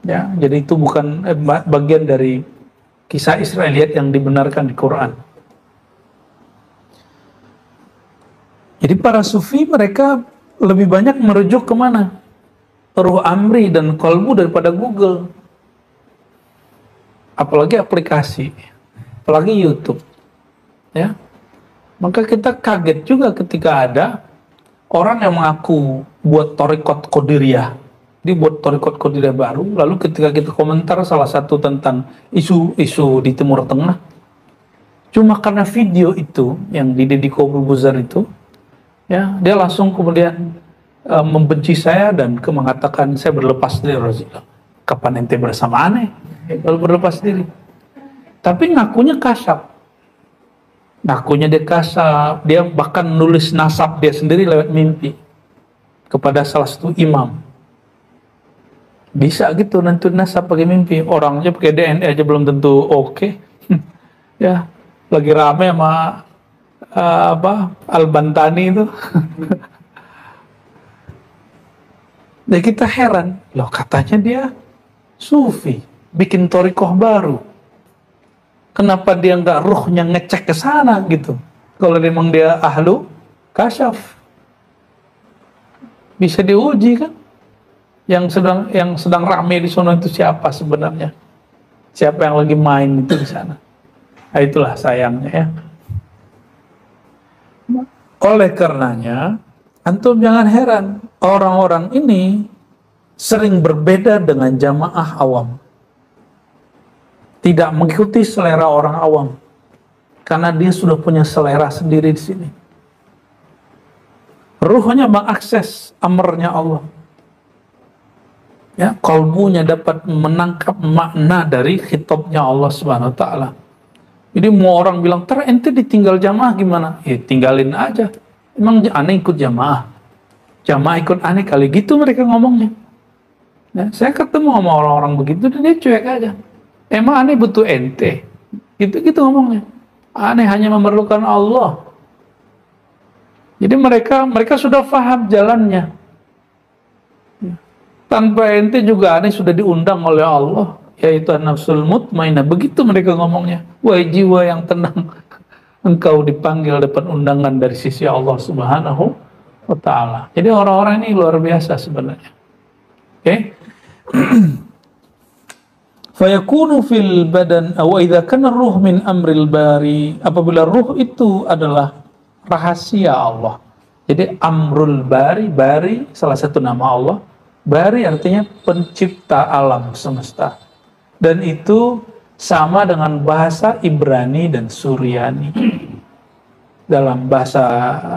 Ya, jadi itu bukan bagian dari kisah Israeliat yang dibenarkan di Quran. Jadi para sufi mereka lebih banyak merujuk kemana? Ruh amri dan kolbu daripada Google. Apalagi aplikasi, apalagi YouTube. Ya, maka kita kaget juga ketika ada orang yang mengaku buat Thariqat Qadiriyah. Dia buat Thariqat Qadiriyah baru, lalu ketika kita komentar salah satu tentang isu-isu di Timur Tengah, cuma karena video itu yang di Deddy Corbuzier itu, ya dia langsung kemudian membenci saya dan mengatakan saya berlepas diri. Rasulullah, kapan ente bersama aneh lalu berlepas diri? Tapi ngakunya kasap, dia bahkan nulis nasab dia sendiri lewat mimpi kepada salah satu imam. Bisa gitu nentuin nasab pakai mimpi. Orangnya pakai DNA aja belum tentu oke. Ya lagi rame sama Al-Bantani itu. Dan kita heran, loh katanya dia sufi, bikin thariqah baru. Kenapa dia nggak ruhnya ngecek ke sana gitu? Kalau memang dia ahlu kasyaf, bisa diuji kan? Yang sedang rame di sana itu siapa sebenarnya? Siapa yang lagi main itu di sana? Nah, itulah sayangnya ya. Oleh karenanya, antum jangan heran, orang-orang ini sering berbeda dengan jamaah awam. Tidak mengikuti selera orang awam. Karena dia sudah punya selera sendiri di sini. Ruhnya mengakses amarnya Allah. Ya, kalbunya dapat menangkap makna dari khitabnya Allah Subhanahu wa taala. Jadi mau orang bilang, ente ditinggal jamaah gimana? Ya tinggalin aja. Emang aneh ikut jamaah? Jamaah ikut aneh kali gitu mereka ngomongnya. Ya, saya ketemu sama orang-orang begitu dan dia cuek aja. Emang aneh butuh ente? Gitu-gitu ngomongnya. Aneh hanya memerlukan Allah. Jadi mereka sudah paham jalannya. Tanpa ente juga aneh sudah diundang oleh Allah, yaitu an-nafsul mutmainah. Begitu mereka ngomongnya. Wahai jiwa yang tenang, engkau dipanggil dapat undangan dari sisi Allah Subhanahu wa ta'ala. Jadi orang-orang ini luar biasa sebenarnya. Oke? Fayakunu fil badan wa idza kana ruh min amril bari. Apabila ruh itu adalah rahasia Allah. Jadi amrul bari salah satu nama Allah. Bari artinya pencipta alam semesta. Dan itu sama dengan bahasa Ibrani dan Suryani. Dalam bahasa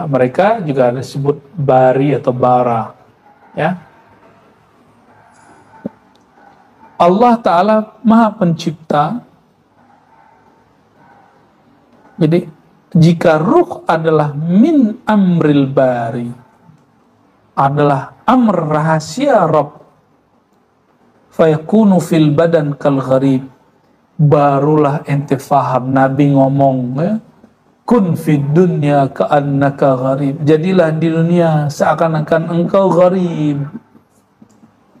mereka juga disebut bari atau bara. Ya. Allah Ta'ala Maha Pencipta. Jadi jika ruh adalah min amril bari, adalah amr rahasia Rabb, fayakunu fil badan kal gharib, barulah ente faham Nabi ngomong ya, kun fid dunya ka'annaka gharib, jadilah di dunia seakan-akan engkau gharib,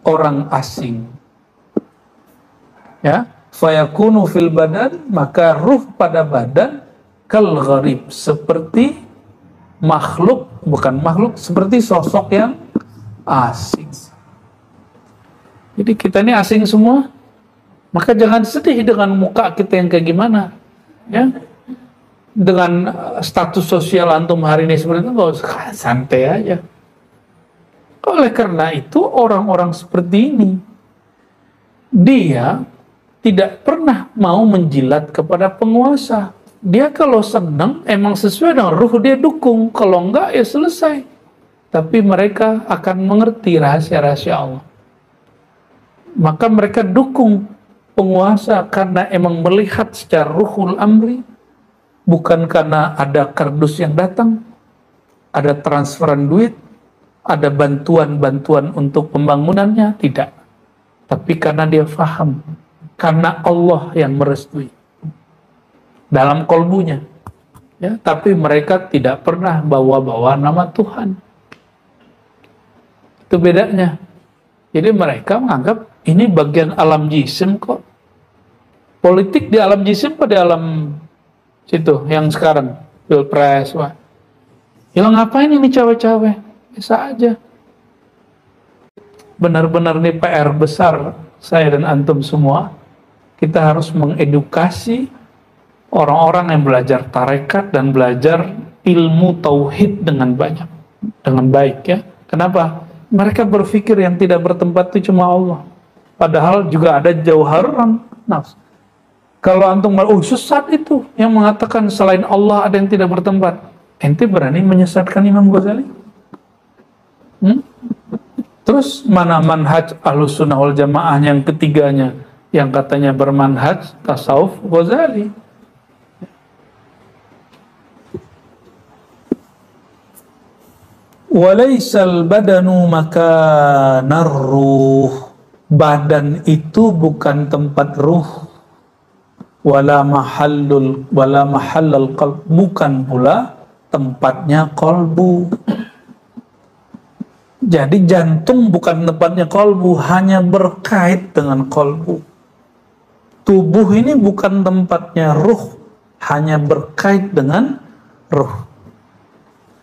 orang asing. Ya, fayakunu fil badan, maka ruh pada badan kal gharib, seperti makhluk, bukan makhluk, seperti sosok yang asing. Jadi kita ini asing semua, maka jangan sedih dengan muka kita yang kayak gimana, ya. Dengan status sosial antum hari ini seperti itu, nggak usah, santai aja. Oleh karena itu orang-orang seperti ini, dia tidak pernah mau menjilat kepada penguasa. Dia kalau senang emang sesuai dengan ruh dia dukung, kalau enggak ya selesai. Tapi mereka akan mengerti rahasia-rahasia Allah. Maka mereka dukung penguasa karena emang melihat secara ruhul amri, bukan karena ada kardus yang datang, ada transferan duit, ada bantuan-bantuan untuk pembangunannya, tidak. Tapi karena dia faham, karena Allah yang merestui dalam kolbunya. Ya, tapi mereka tidak pernah bawa-bawa nama Tuhan. Itu bedanya. Jadi mereka menganggap ini bagian alam jisim kok. Politik di alam jisim pada alam situ yang sekarang pilpres, wah. Ya ngapain ini cawe-cawe? Bisa aja. Benar-benar nih PR besar saya dan antum semua. Kita harus mengedukasi orang-orang yang belajar tarekat dan belajar ilmu tauhid dengan banyak, dengan baik ya. Kenapa? Mereka berpikir yang tidak bertempat itu cuma Allah. Padahal juga ada jauharan nafs. Kalau antum sesat itu yang mengatakan selain Allah ada yang tidak bertempat, ente berani menyesatkan Imam Ghazali? Terus mana manhaj Ahlussunnah wal Jamaah yang ketiganya yang katanya bermanhaj tasawuf Ghazali? Walaisal badanu makanar ruh. Badan itu bukan tempat ruh. Wala mahallal qalb, bukan pula tempatnya kolbu. Jadi jantung bukan tempatnya kolbu, hanya berkait dengan kolbu. Tubuh ini bukan tempatnya ruh, hanya berkait dengan ruh.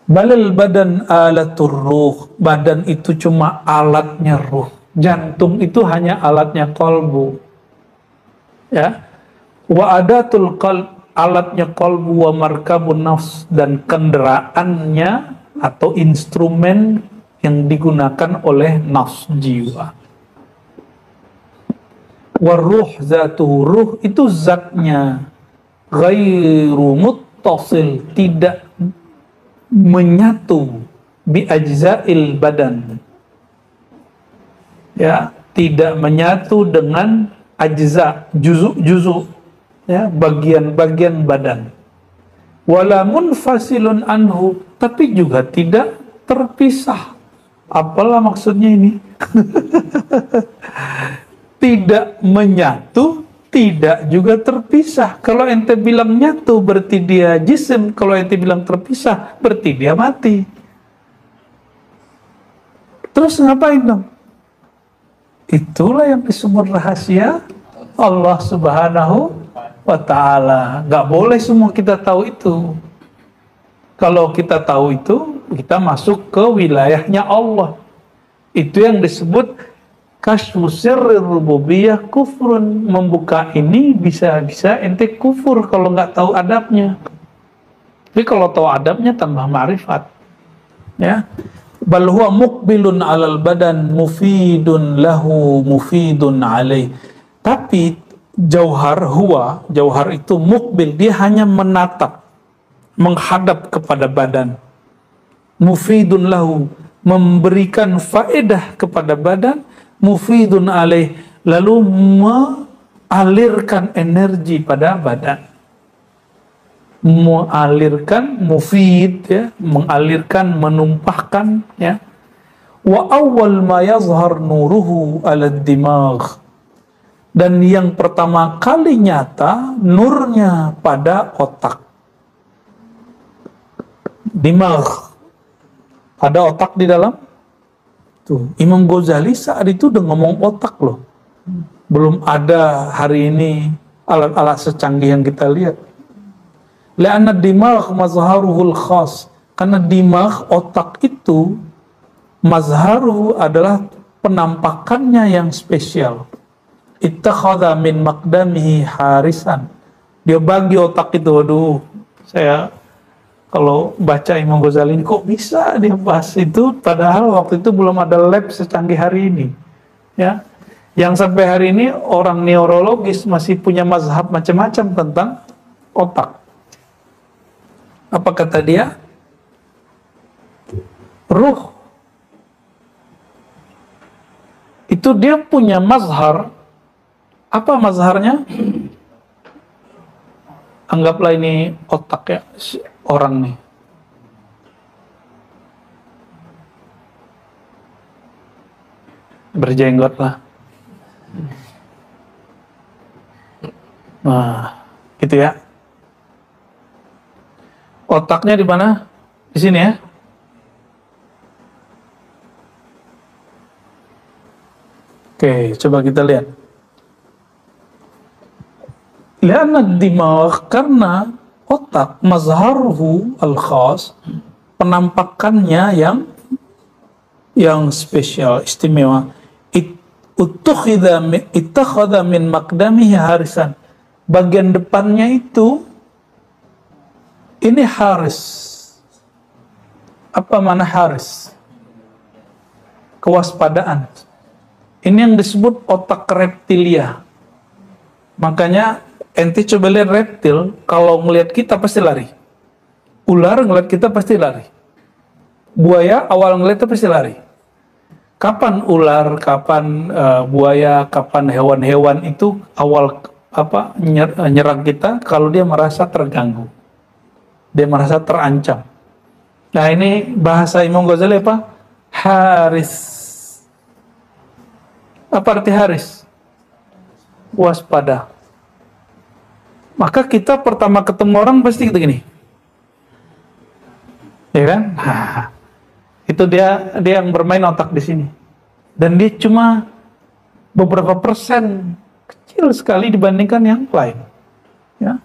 Balil badan alatur ruh, badan itu cuma alatnya ruh. Jantung itu hanya alatnya kolbu. Ya. Wa adatul qalb, alatnya kolbu, wa markabun nafs, dan kendaraannya atau instrumen yang digunakan oleh nafs jiwa. Waruh zatuhu, ruh itu zatnya, ghairu muttasil, tidak menyatu bi ajza'il badan. Ya, tidak menyatu dengan ajza, juzuk-juzuk, ya, bagian-bagian badan. Wala munfasilun anhu, tapi juga tidak terpisah. Apalah maksudnya ini? Tidak menyatu, tidak juga terpisah. Kalau ente bilang nyatu berarti dia jisim, kalau ente bilang terpisah berarti dia mati. Terus ngapain dong? Itulah yang disebut rahasia Allah Subhanahu wa ta'ala. Gak boleh semua kita tahu itu. Kalau kita tahu itu, kita masuk ke wilayahnya Allah. Itu yang disebut kasyfu sirri rububiyah kufrun. Membuka ini bisa-bisa ente kufur kalau nggak tahu adabnya. Tapi kalau tahu adabnya tambah ma'rifat. Ya. Bal huwa muqbilun 'alal badan mufidun lahu mufidun 'alaih. Tapi jauhar itu muqbil, dia hanya menatap, menghadap kepada badan. Mufidun lahu, memberikan faedah kepada badan, mufidun alaih, lalu mengalirkan energi pada badan. Mengalirkan, mufid, ya, mengalirkan, menumpahkan, ya. Wa awwal ma yazhar nuruhu ala dimagh, dan yang pertama kali nyata nurnya pada otak. Dimagh, ada otak di dalam. Tuh, Imam Ghazali saat itu udah ngomong otak loh. Belum ada hari ini alat-alat secanggih yang kita lihat. La'anna dimagh mazharuhul khas, karena dimagh, otak itu, mazharuhu adalah penampakannya yang spesial. Ittakhadha min maqdamihi harisan, dia bagi otak itu. Waduh, saya kalau baca Imam Ghazali ini, kok bisa dia bahas itu, padahal waktu itu belum ada lab secanggih hari ini, ya. Yang sampai hari ini orang neurologis masih punya mazhab macam-macam tentang otak. Apa kata dia? Ruh itu dia punya mazhar Apa mazharnya? Anggaplah ini otak ya, orang nih. Berjenggot lah. Nah, gitu ya. Otaknya di mana? Di sini ya. Oke, coba kita lihat. Lihat dimag, karena otak mazharuhu al-khas, penampakannya yang spesial, istimewa. Ittakhadha min maqdamihi harisan. Bagian depannya itu ini haris. Apa mana haris? Kewaspadaan. Ini yang disebut otak reptilia. Makanya ente coba lihat reptil, kalau ngelihat kita pasti lari. Ular ngelihat kita pasti lari. Buaya awal ngelihat kita pasti lari. Kapan ular, kapan buaya, kapan hewan-hewan itu awal nyerang kita? Kalau dia merasa terganggu, dia merasa terancam. Nah ini bahasa Imam Ghazali apa? Haris. Apa arti haris? Waspada. Maka kita pertama ketemu orang pasti gitu gini, ya kan? Nah, itu dia yang bermain otak di sini, dan dia cuma beberapa persen, kecil sekali dibandingkan yang lain, ya.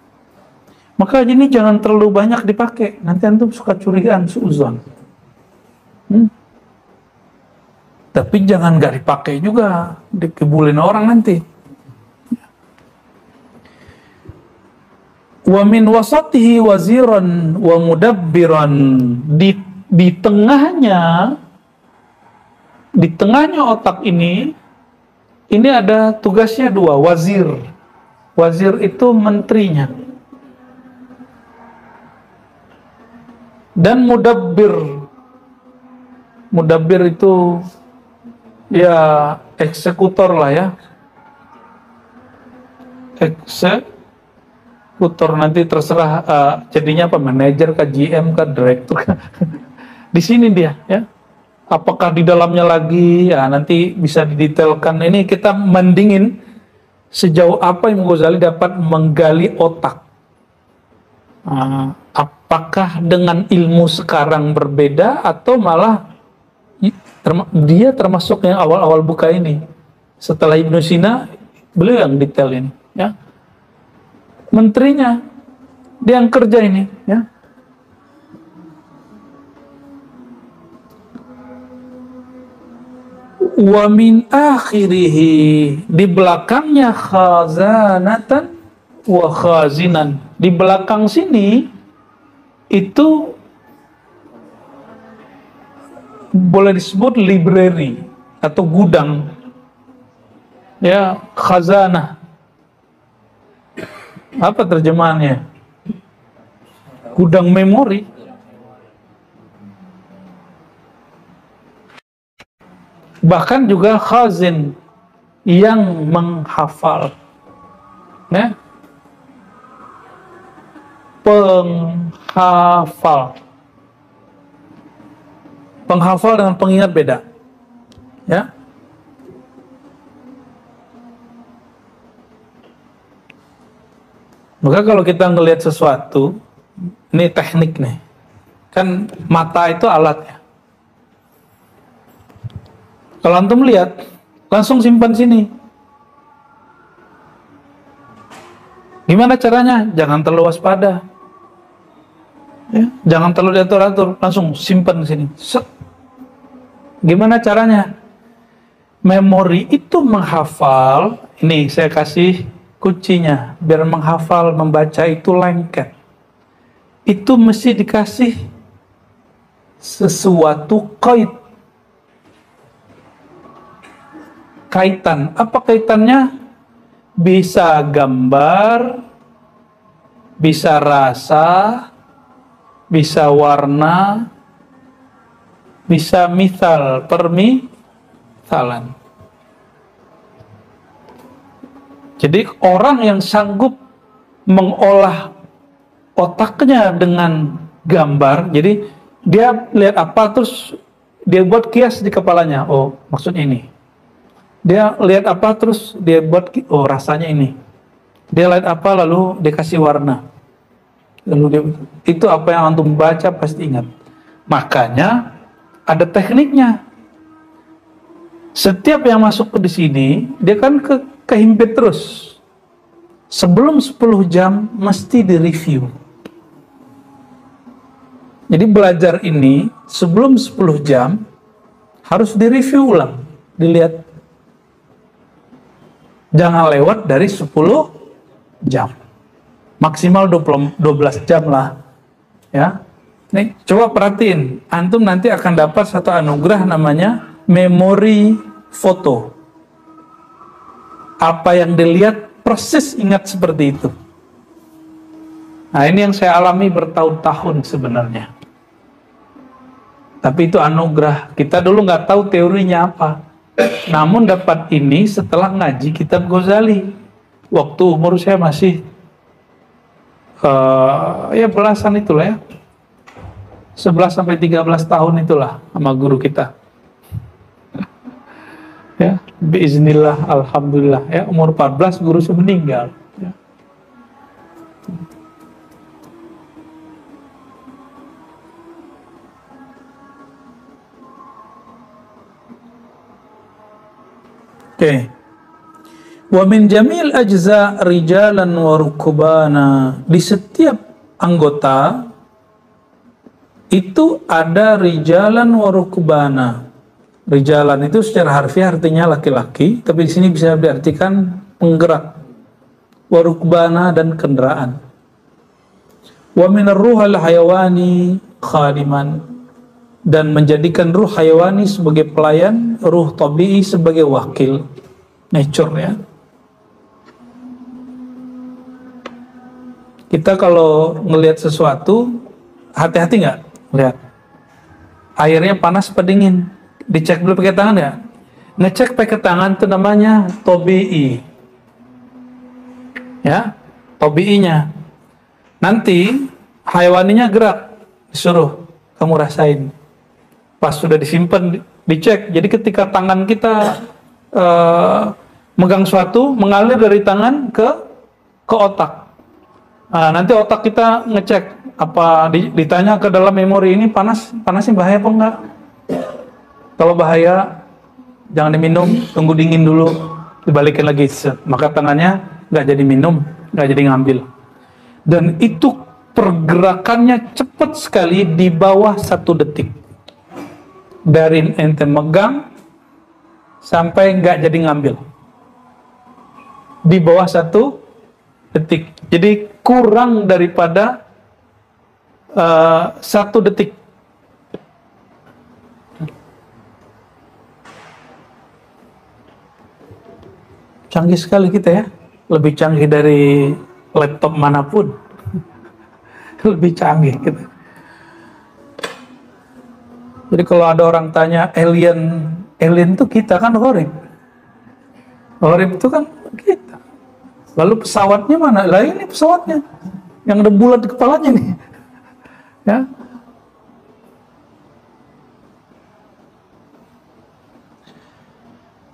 Maka ini jangan terlalu banyak dipakai, nanti antum suka curigaan, suuzon. Tapi jangan nggak dipakai juga, dikebulin orang nanti. Wa min wasatihi waziran wa mudabbiran, di tengahnya otak ini ada tugasnya dua, wazir itu menterinya, dan mudabbir itu ya eksekutor lah ya, nanti terserah jadinya apa, manajer kah, GM kah, direktur kah. Di sini dia ya. Apakah di dalamnya lagi ya, nanti bisa didetailkan. Ini kita mendingin sejauh apa Imam Ghazali dapat menggali otak. Apakah dengan ilmu sekarang berbeda atau malah dia termasuk yang awal-awal buka ini. Setelah Ibnu Sina, beliau yang detail ini ya. Menterinya dia yang kerja ini ya. Wa min akhirihi, di belakangnya khazanatan wa khazinan. Di belakang sini itu boleh disebut library atau gudang ya, khazanah. Apa terjemahannya? Gudang memori. Bahkan juga khazin, yang menghafal. Ya? Penghafal dengan pengingat beda. Ya. Maka kalau kita ngelihat sesuatu, ini teknik nih, kan mata itu alatnya. Kalau antum lihat, langsung simpan sini. Gimana caranya? Jangan terlalu waspada, ya? Jangan terlalu diatur-atur, langsung simpan sini. Set. Gimana caranya? Memori itu menghafal. Ini saya kasih kuncinya, biar menghafal, membaca itu lengket. Itu mesti dikasih sesuatu kaitan. Apa kaitannya? Bisa gambar, bisa rasa, bisa warna, bisa misal, permisalan. Jadi orang yang sanggup mengolah otaknya dengan gambar, jadi dia lihat apa terus dia buat kias di kepalanya, oh maksudnya ini. Dia lihat apa terus dia buat, oh rasanya ini. Dia lihat apa lalu dia kasih warna. Lalu dia, itu apa yang antum baca pasti ingat. Makanya ada tekniknya. Setiap yang masuk ke di sini, dia kan kehimpit terus. Sebelum 10 jam mesti direview. Jadi belajar ini sebelum 10 jam harus direview ulang, dilihat. Jangan lewat dari 10 jam. Maksimal 12 jam lah. Ya. Nih, coba perhatiin, antum nanti akan dapat satu anugerah namanya memori foto. Apa yang dilihat persis ingat seperti itu. Nah, ini yang saya alami bertahun-tahun sebenarnya. Tapi itu anugerah. Kita dulu nggak tahu teorinya apa. Namun dapat ini setelah ngaji kitab Ghazali. Waktu umur saya masih ya belasan itulah ya. 11 sampai 13 tahun itulah sama guru kita. Ya, biiznillah, alhamdulillah. Ya, umur 14 guru saya meninggal. Ya. Oke. Wa min jamil ajza rijalan wa rukbana. Di setiap anggota itu ada rijalan wa rukbana. Rijalan itu secara harfiah artinya laki-laki, tapi di sini bisa diartikan penggerak. Wa rukbana dan kendaraan. Wa minar ruhal hayawani khadiman, dan menjadikan ruh hayawani sebagai pelayan, ruh tabi'i sebagai wakil, nature ya. Kita kalau ngelihat sesuatu, hati-hati nggak lihat airnya panas apa dingin, dicek dulu pakai tangan ya. Ngecek pakai tangan itu namanya tabi'i ya, tabi'inya. Nanti hayawaninya gerak, disuruh kamu rasain. Pas sudah disimpan, dicek. Jadi ketika tangan kita megang suatu, mengalir dari tangan ke otak. Nah, nanti otak kita ngecek, apa ditanya ke dalam memori ini panasnya bahaya apa enggak? Kalau bahaya, jangan diminum, tunggu dingin dulu, dibalikin lagi. Maka tangannya nggak jadi minum, nggak jadi ngambil. Dan itu pergerakannya cepat sekali di bawah 1 detik. Dari ente megang sampai nggak jadi ngambil di bawah 1 detik. Jadi kurang daripada 1 detik. Canggih sekali kita ya, lebih canggih dari laptop manapun. Lebih canggih kita. Jadi kalau ada orang tanya alien itu kita kan gharib. Gharib itu kan kita. Lalu pesawatnya mana? Lah ini pesawatnya. Yang ada bulat di kepalanya nih. Ya.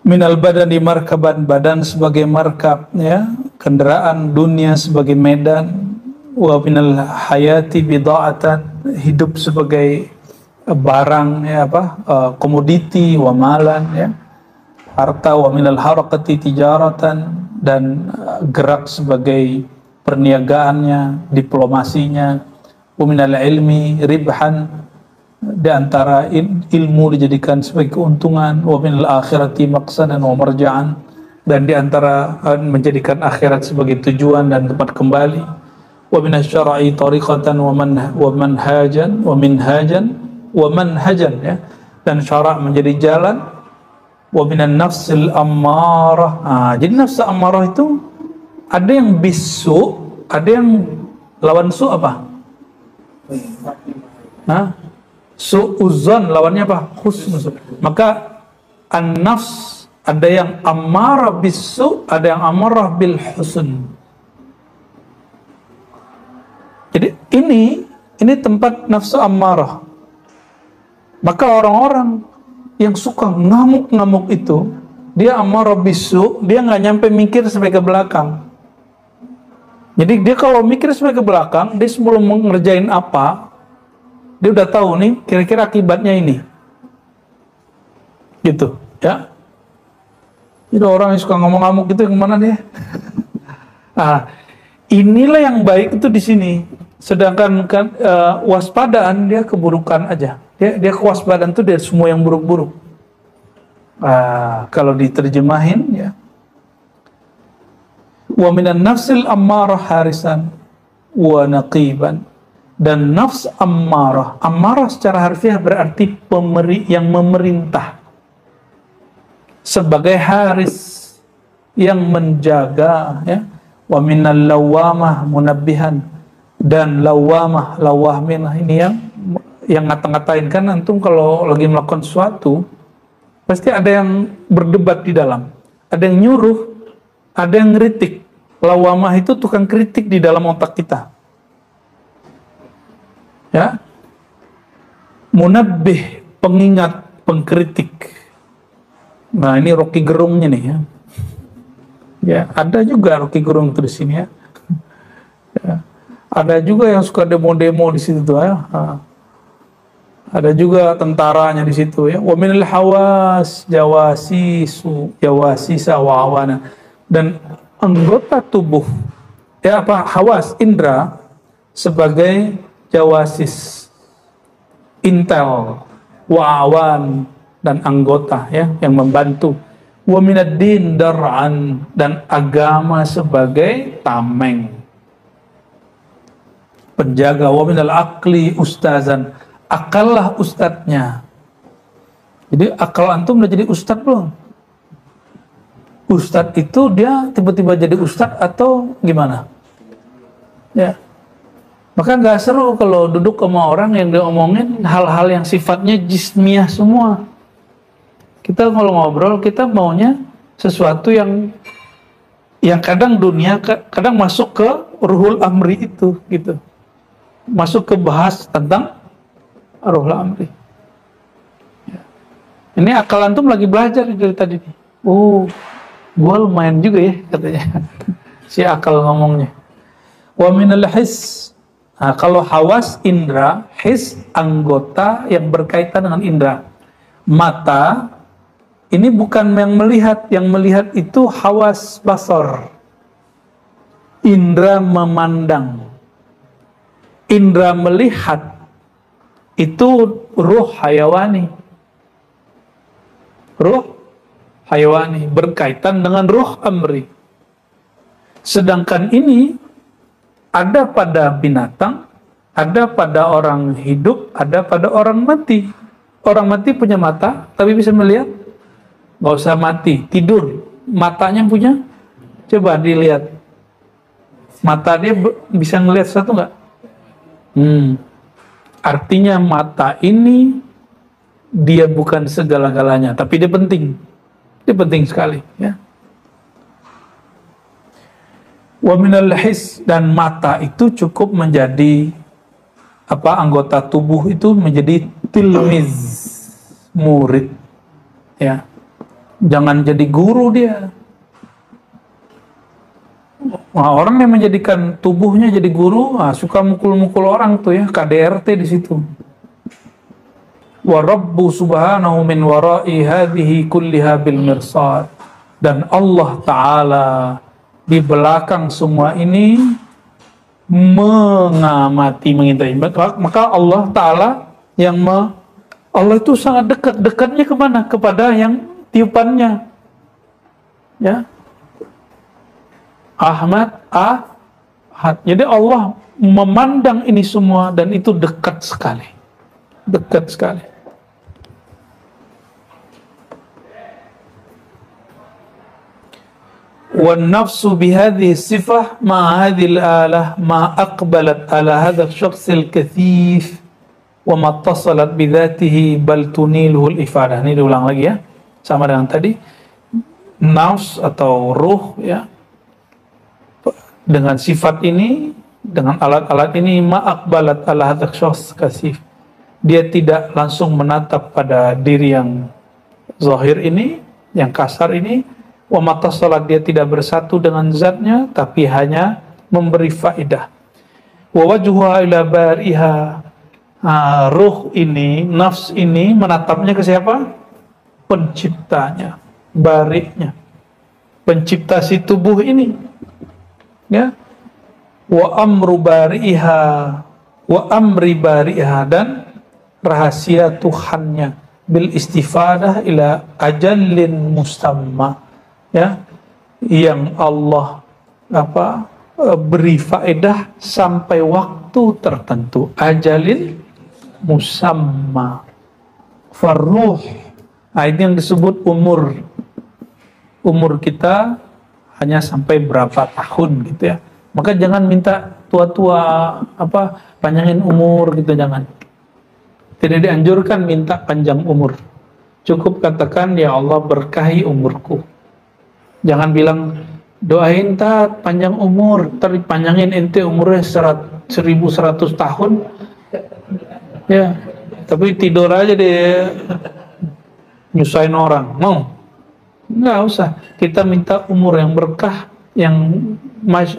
Minal badani markaban, badan sebagai markab ya, kendaraan, dunia sebagai medan, wa minal hayati bida'atan, hidup sebagai barang ya, komoditi, wa malan ya, harta, wa minal harakati tijaratan, dan gerak sebagai perniagaannya, diplomasinya, wa minal ilmi ribhan, di antara ilmu dijadikan sebagai keuntungan, wa minal akhirati maqsadan wa marja'an, dan di antara menjadikan akhirat sebagai tujuan dan tempat kembali, wa minas syara'i tariqatan wa manhajan wa minhajan wa manhajan ya, dan syarak menjadi jalan, wa minan nafsil ammarah. Jadi nafsu ammarah itu ada yang bisu, ada yang lawan su apa? Su'uzon lawannya apa? Husnuzon. Maka an-nafs Ada yang ammarah bisu, ada yang ammarah bil husn. Jadi ini tempat nafsu ammarah. Maka orang-orang yang suka ngamuk-ngamuk itu, dia ammarah bisu, dia nggak nyampe mikir sampai ke belakang. Jadi dia kalau mikir sampai ke belakang, dia sebelum ngerjain apa, dia udah tahu nih kira-kira akibatnya ini. Gitu, ya. Jadi orang yang suka ngomong-ngamuk itu yang mana dia? Nah, inilah yang baik itu di sini. Sedangkan kan waspadaan dia keburukan aja. Dia kewaspadaan itu dari semua yang buruk-buruk. Kalau diterjemahin ya. Wa minan nafsil ammarah harisan wa naqiban. Dan nafs ammarah. Ammarah secara harfiah berarti yang memerintah. Sebagai haris yang menjaga, ya. Wa minal lawamah munabbihan, dan lawamah lawahmin ini yang ngata-ngatain. Kan antum kalau lagi melakukan sesuatu pasti ada yang berdebat di dalam, ada yang nyuruh, ada yang ngeritik. Lawamah itu tukang kritik di dalam otak kita, ya. Munabbih, pengingat, pengkritik. Nah, ini Rocky Gerungnya nih, ya. Ya, ada juga Rocky Gerung itu di sini, ya. Ya. Ada juga yang suka demo-demo di situ tuh, ya. Ada juga tentaranya di situ, ya. Wa minal hawas jawasisa wa awana. Dan anggota tubuh, ya, hawas indra sebagai jawasis, intel, wa awan, dan anggota, ya, yang membantu. Wa minad din dar'an, dan agama sebagai tameng, penjaga. Wa minal aqli ustazan, akallah ustadznya. Jadi akal antum udah jadi ustadz belum? Ustadz itu dia tiba-tiba jadi ustadz atau gimana? Ya. Maka nggak seru kalau duduk sama orang yang dia omongin hal-hal yang sifatnya jismiyah semua. Kita kalau ngobrol, kita maunya sesuatu yang kadang dunia, kadang masuk ke ruhul amri itu, gitu. Masuk ke bahas tentang ruhul amri. Ya. Ini akal antum lagi belajar dari tadi nih. Gua lumayan juga ya, katanya. Si akal ngomongnya. Wa minal his. Nah, kalau hawas indra, his anggota yang berkaitan dengan indra. Mata ini bukan yang melihat itu hawas basar. Indra memandang. Indra melihat itu ruh hayawani. Ruh hayawani berkaitan dengan ruh amri. Sedangkan ini ada pada binatang, ada pada orang hidup, ada pada orang mati. Orang mati punya mata, tapi bisa melihat? Nggak usah mati, tidur, matanya punya? Coba dilihat. Mata dia bisa ngelihat sesuatu nggak? Artinya mata ini dia bukan segala-galanya, tapi dia penting. Dia penting sekali, ya. Wa minal his, dan mata itu cukup menjadi anggota tubuh itu menjadi tilmiz, murid, ya. Jangan jadi guru dia. Nah, orang yang menjadikan tubuhnya jadi guru, suka mukul-mukul orang tuh, ya, KDRT di situ. Wa rabbu subhanahu min wara'i hadhihi kulliha bil mirsad. Dan Allah Ta'ala di belakang semua ini mengamati, mengintai. Maka Allah Ta'ala Allah itu sangat dekat. Dekatnya kemana? Kepada yang tiupannya, ya. Ahmad. Jadi Allah memandang ini semua dan itu dekat sekali. Dekat sekali. Wan nafsu bihadhihi sifah ma hadhihi al-alah ma aqbalat ala hadha al-shakhs al-kathif wa ma ittasalat bi dhatihi bal tuniluhu al-ifadah. Ini diulang lagi, ya. Sama dengan tadi. nafs atau ruh, ya, dengan sifat ini, dengan alat-alat ini, ma'akbalat ala hadzal syakhs kasif, dia tidak langsung menatap pada diri yang zahir ini, yang kasar ini. Wa matasalat, dia tidak bersatu dengan zatnya, tapi hanya memberi faedah. Wa wajhuha ila bariha, ruh ini, nafs ini menatapnya ke siapa? Penciptanya, bariknya, pencipta si tubuh ini, ya. Wa amru bariha, wa amri bariha, dan rahasia Tuhannya, bil istifadah ila ajallin musamma, ya, yang Allah beri faedah sampai waktu tertentu, ajalin musamma. Farruh, ini yang disebut umur kita hanya sampai berapa tahun gitu, ya. Maka jangan minta tua-tua panjangin umur gitu, jangan. Tidak dianjurkan minta panjang umur. Cukup katakan, ya Allah berkahi umurku. Jangan bilang doain tat panjang umur, ntar dipanjangin ente umurnya 1100 tahun, ya, tapi tidur aja deh nyusahin orang. Mau? Nggak usah. Kita minta umur yang berkah, yang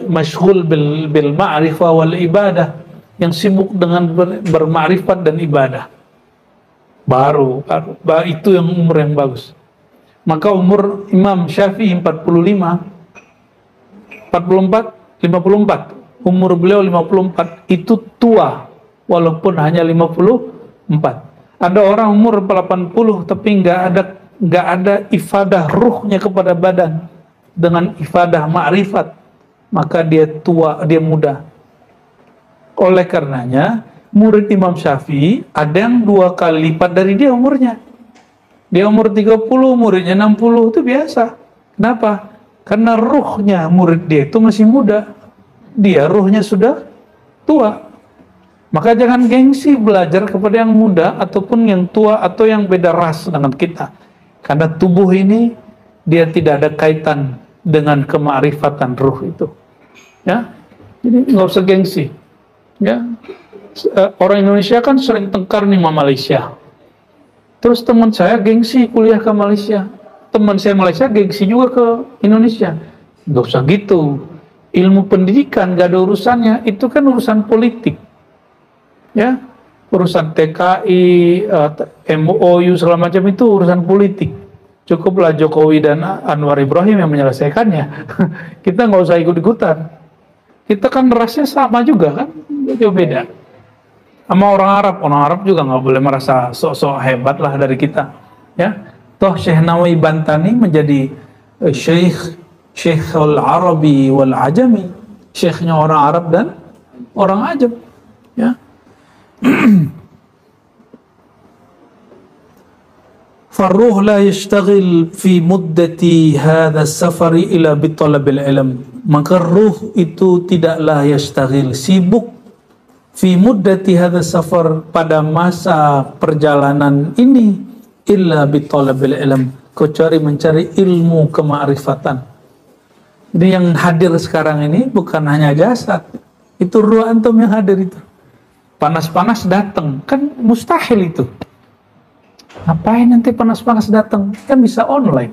masyghul bil ma'rifah wal ibadah, yang sibuk dengan bermakrifat dan ibadah. Baru itu yang umur yang bagus. Maka umur Imam Syafi'i 45, 44, 54. Umur beliau 54, itu tua walaupun hanya 54. Ada orang umur 80 tapi nggak ada ifadah ruhnya kepada badan dengan ifadah ma'rifat, maka dia tua, dia muda. Oleh karenanya murid Imam Syafi'i ada yang 2 kali lipat dari dia umurnya. Dia umur 30, muridnya 60, itu biasa. Kenapa? Karena ruhnya murid dia itu masih muda. Dia ruhnya sudah tua. Maka jangan gengsi belajar kepada yang muda ataupun yang tua atau yang beda ras dengan kita. Karena tubuh ini dia tidak ada kaitan dengan kemakrifatan ruh itu. Ya. Jadi nggak usah gengsi. Ya. Orang Indonesia kan sering tengkar nih sama Malaysia. Terus teman saya gengsi kuliah ke Malaysia, teman saya Malaysia gengsi juga ke Indonesia. Gak usah gitu. Ilmu pendidikan gak ada urusannya, itu kan urusan politik, ya, urusan TKI, MOU segala macam itu urusan politik. Cukuplah Jokowi dan Anwar Ibrahim yang menyelesaikannya. Kita nggak usah ikut-ikutan. Kita kan rasnya sama juga kan, itu beda. Sama orang Arab juga nggak boleh merasa sok-sok hebat lah dari kita, ya. Toh Syekh Nawawi Bantani menjadi Syekh al-Arabi wal Ajami, syekhnya orang Arab dan orang Ajam, ya. Farruh la yashtaghil fi muddati hadha safari ila bitalabil ilm. Maka ruh itu tidaklah yashtaghil, sibuk, fi muddati hadha safar, pada masa perjalanan ini, illa bitalabil ilm, kecuali mencari ilmu kemakrifatan. Jadi yang hadir sekarang ini bukan hanya jasad, itu ruh antum yang hadir itu. Panas-panas datang, kan mustahil itu. Ngapain nanti panas-panas datang? Kan bisa online.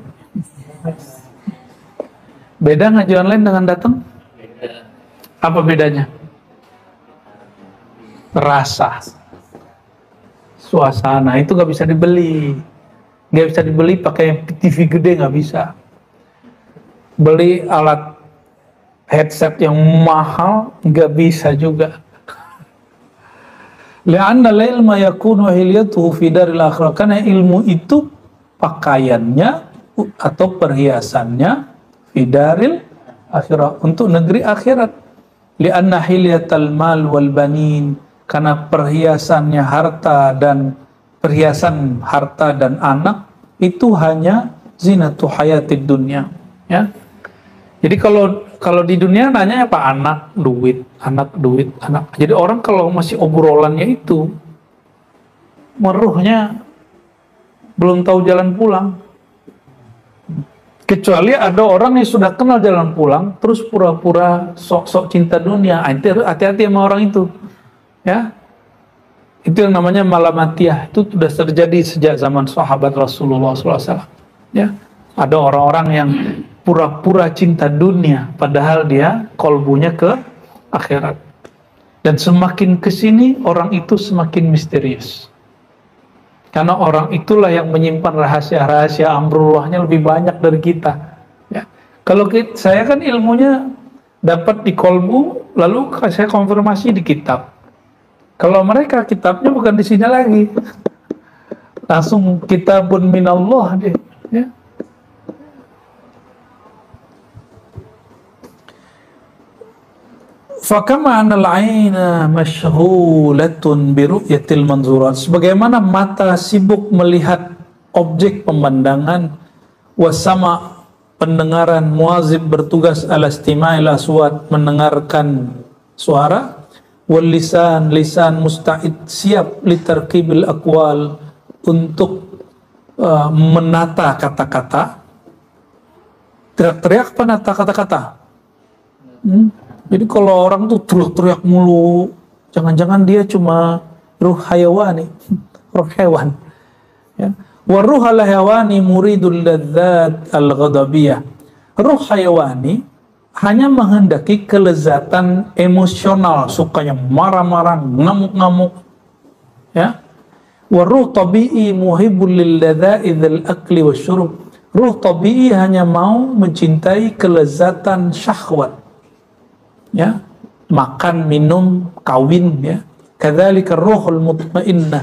Beda ngaji online dengan datang? Apa bedanya? Rasa, suasana itu nggak bisa dibeli. Nggak bisa dibeli pakai TV gede, nggak bisa. Beli alat headset yang mahal nggak bisa juga. Li'anna al-ilma yakunu hilyatuhu fi daril akhirah, karena ilmu itu pakaiannya atau perhiasannya fi daril akhirah, untuk negeri akhirat. Li'anna hilyatal mal wal banin, karena perhiasannya harta dan perhiasan harta dan anak itu hanya zinatu hayatid dunya, ya. Jadi kalau di dunia nanya apa? Anak, duit, anak, duit, anak. Jadi orang kalau masih obrolannya itu, meruhnya belum tahu jalan pulang. Kecuali ada orang yang sudah kenal jalan pulang, terus pura-pura sok-sok cinta dunia. Hati-hati sama orang itu. Ya, itu yang namanya malamatiyah. Itu sudah terjadi sejak zaman sahabat Rasulullah SAW. Ya, ada orang-orang yang pura-pura cinta dunia, padahal dia kolbunya ke akhirat. Dan semakin kesini orang itu semakin misterius. Karena orang itulah yang menyimpan rahasia-rahasia amrullahnya lebih banyak dari kita. Ya. Kalau saya kan ilmunya dapat di kolbu, lalu saya konfirmasi di kitab. Kalau mereka kitabnya bukan di sini lagi, langsung kitabun minallah deh. Ya. Fakama anal aina masyghulatun bi ru'yatil manzurat. Sebagaimana mata sibuk melihat objek pemandangan, wasama pendengaran, muazib bertugas ala istima'il aswat mendengarkan suara, wal lisan musta'id siap litarkibil aqwal untuk menata kata-kata. Teriak-teriak penata kata-kata. Jadi kalau orang tuh teriak-teriak mulu, jangan-jangan dia cuma ruh hayawani, ruh hewan. Ya. Wa ruh al-hayawani muridul ladzat al-ghadabiyah. Ruh hayawani hanya menghendaki kelezatan emosional, sukanya marah-marah, ngamuk-ngamuk. Ya. Wa ruh tabi'i muhibbul lil ladza'idil akli wasyurub. Ruh tabi'i hanya mau mencintai kelezatan syahwat. Ya, makan, minum, kawin, ya. Kadzalika ruhul mutmainnah.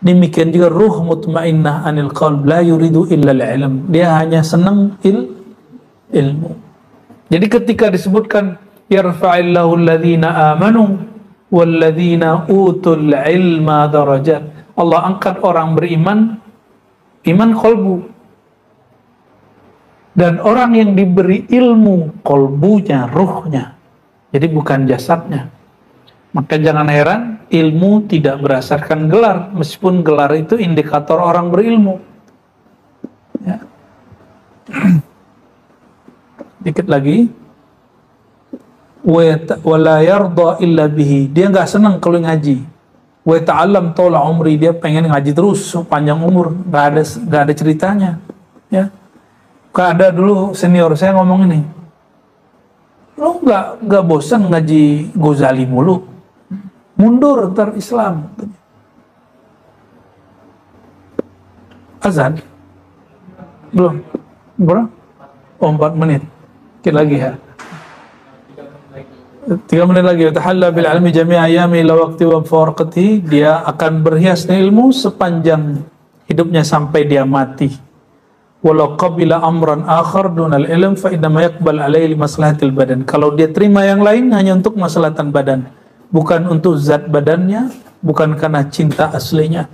Demikian juga ruh mutmainnah anil qalb la yuridu illa al-ilm. Dia hanya senang ilmu. Jadi ketika disebutkan yarfa'illahu alladhina amanu walladzina utul ilma darajat. Allah angkat orang beriman, iman qalbu. Dan orang yang diberi ilmu, qalbunya, ruhnya. Jadi bukan jasadnya. Maka jangan heran ilmu tidak berdasarkan gelar, meskipun gelar itu indikator orang berilmu. Ya. Dikit lagi. Wa la yarda illa bihi. Dia nggak senang kalau ngaji. Wa ta'allam tawla umri. Dia pengen ngaji terus sepanjang umur. Nggak ada ceritanya. Ya. Ada dulu senior saya ngomong ini. Lo nggak bosan ngaji Ghazali mulu, mundur ntar Islam. Azan belum, bro? 4 menit, dikit lagi ya. 3 menit lagi. Tahalla bil ilmi jami' ayami ila waqti wa farqati. Dia akan berhias ilmu sepanjang hidupnya sampai dia mati. Walau qabila amran akhar dunal ilm fa innama yaqbal alaihi maslahatil badan. Kalau dia terima yang lain hanya untuk maslahatan badan, bukan untuk zat badannya, bukan karena cinta aslinya.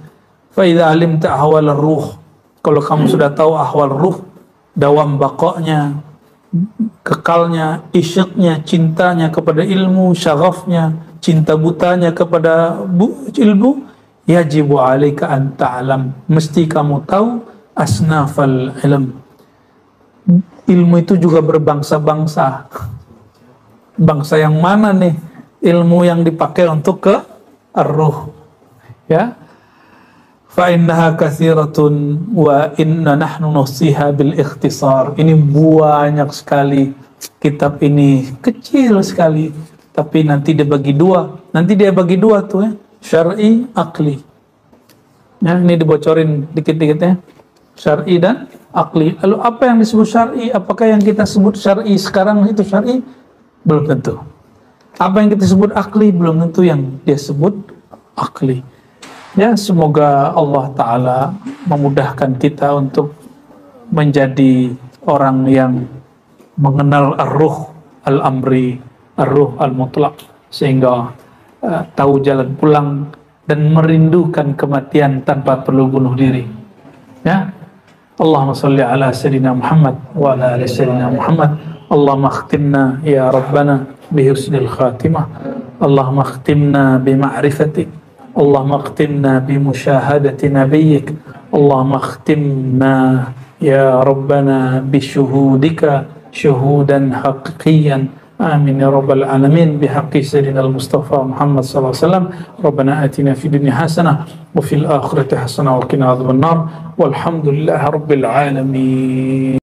Fa idza alimta ahwal ruh. Kalau kamu sudah tahu ahwal ruh, dawam baqanya, kekalnya, isyqnya, cintanya kepada ilmu, syaghafnya, cinta butanya kepada ilmu, yajibu alaika an ta'lam. Mesti kamu tahu asnafal ilm. Ilmu itu juga berbangsa-bangsa. Bangsa yang mana nih ilmu yang dipakai untuk ke ar-ruh? Ya. Fa innaha katsiratun wa inna nahnu nusiha bil ikhtisar. Ini banyak sekali. Kitab ini kecil sekali, tapi nanti dia bagi dua. Nanti dia bagi dua tuh ya. Syar'i, akli. Ya, ini dibocorin dikit-dikit ya. Syar'i dan akli. Lalu apa yang disebut syar'i? Apakah yang kita sebut syar'i sekarang itu syar'i? Belum tentu. Apa yang kita sebut akli? Belum tentu yang dia sebut akli. Ya, semoga Allah Ta'ala memudahkan kita untuk menjadi orang yang mengenal ar-ruh al-amri, ar-ruh al-mutlaq, sehingga tahu jalan pulang dan merindukan kematian tanpa perlu bunuh diri. Ya. Allahumma salli ala sayyidina Muhammad wa ala ali sayyidina Muhammad. Allahumma akhtimna ya Rabbana bihusnil khatimah. Allahumma akhtimna bima'rifatik. Allahumma akhtimna bimusyahadati nabiyyik. Allahumma akhtimna ya Rabbana bisyuhudika syuhudan haqiqiyan. Amin ya rabbal alamin bihaqqi sayyidina al-Mustafa Muhammad sallallahu alaihi wasallam. Rabbana atina fid dunya hasanah wa fil akhirati hasanah wa qina adzabannar. Walhamdulillahi rabbil alamin.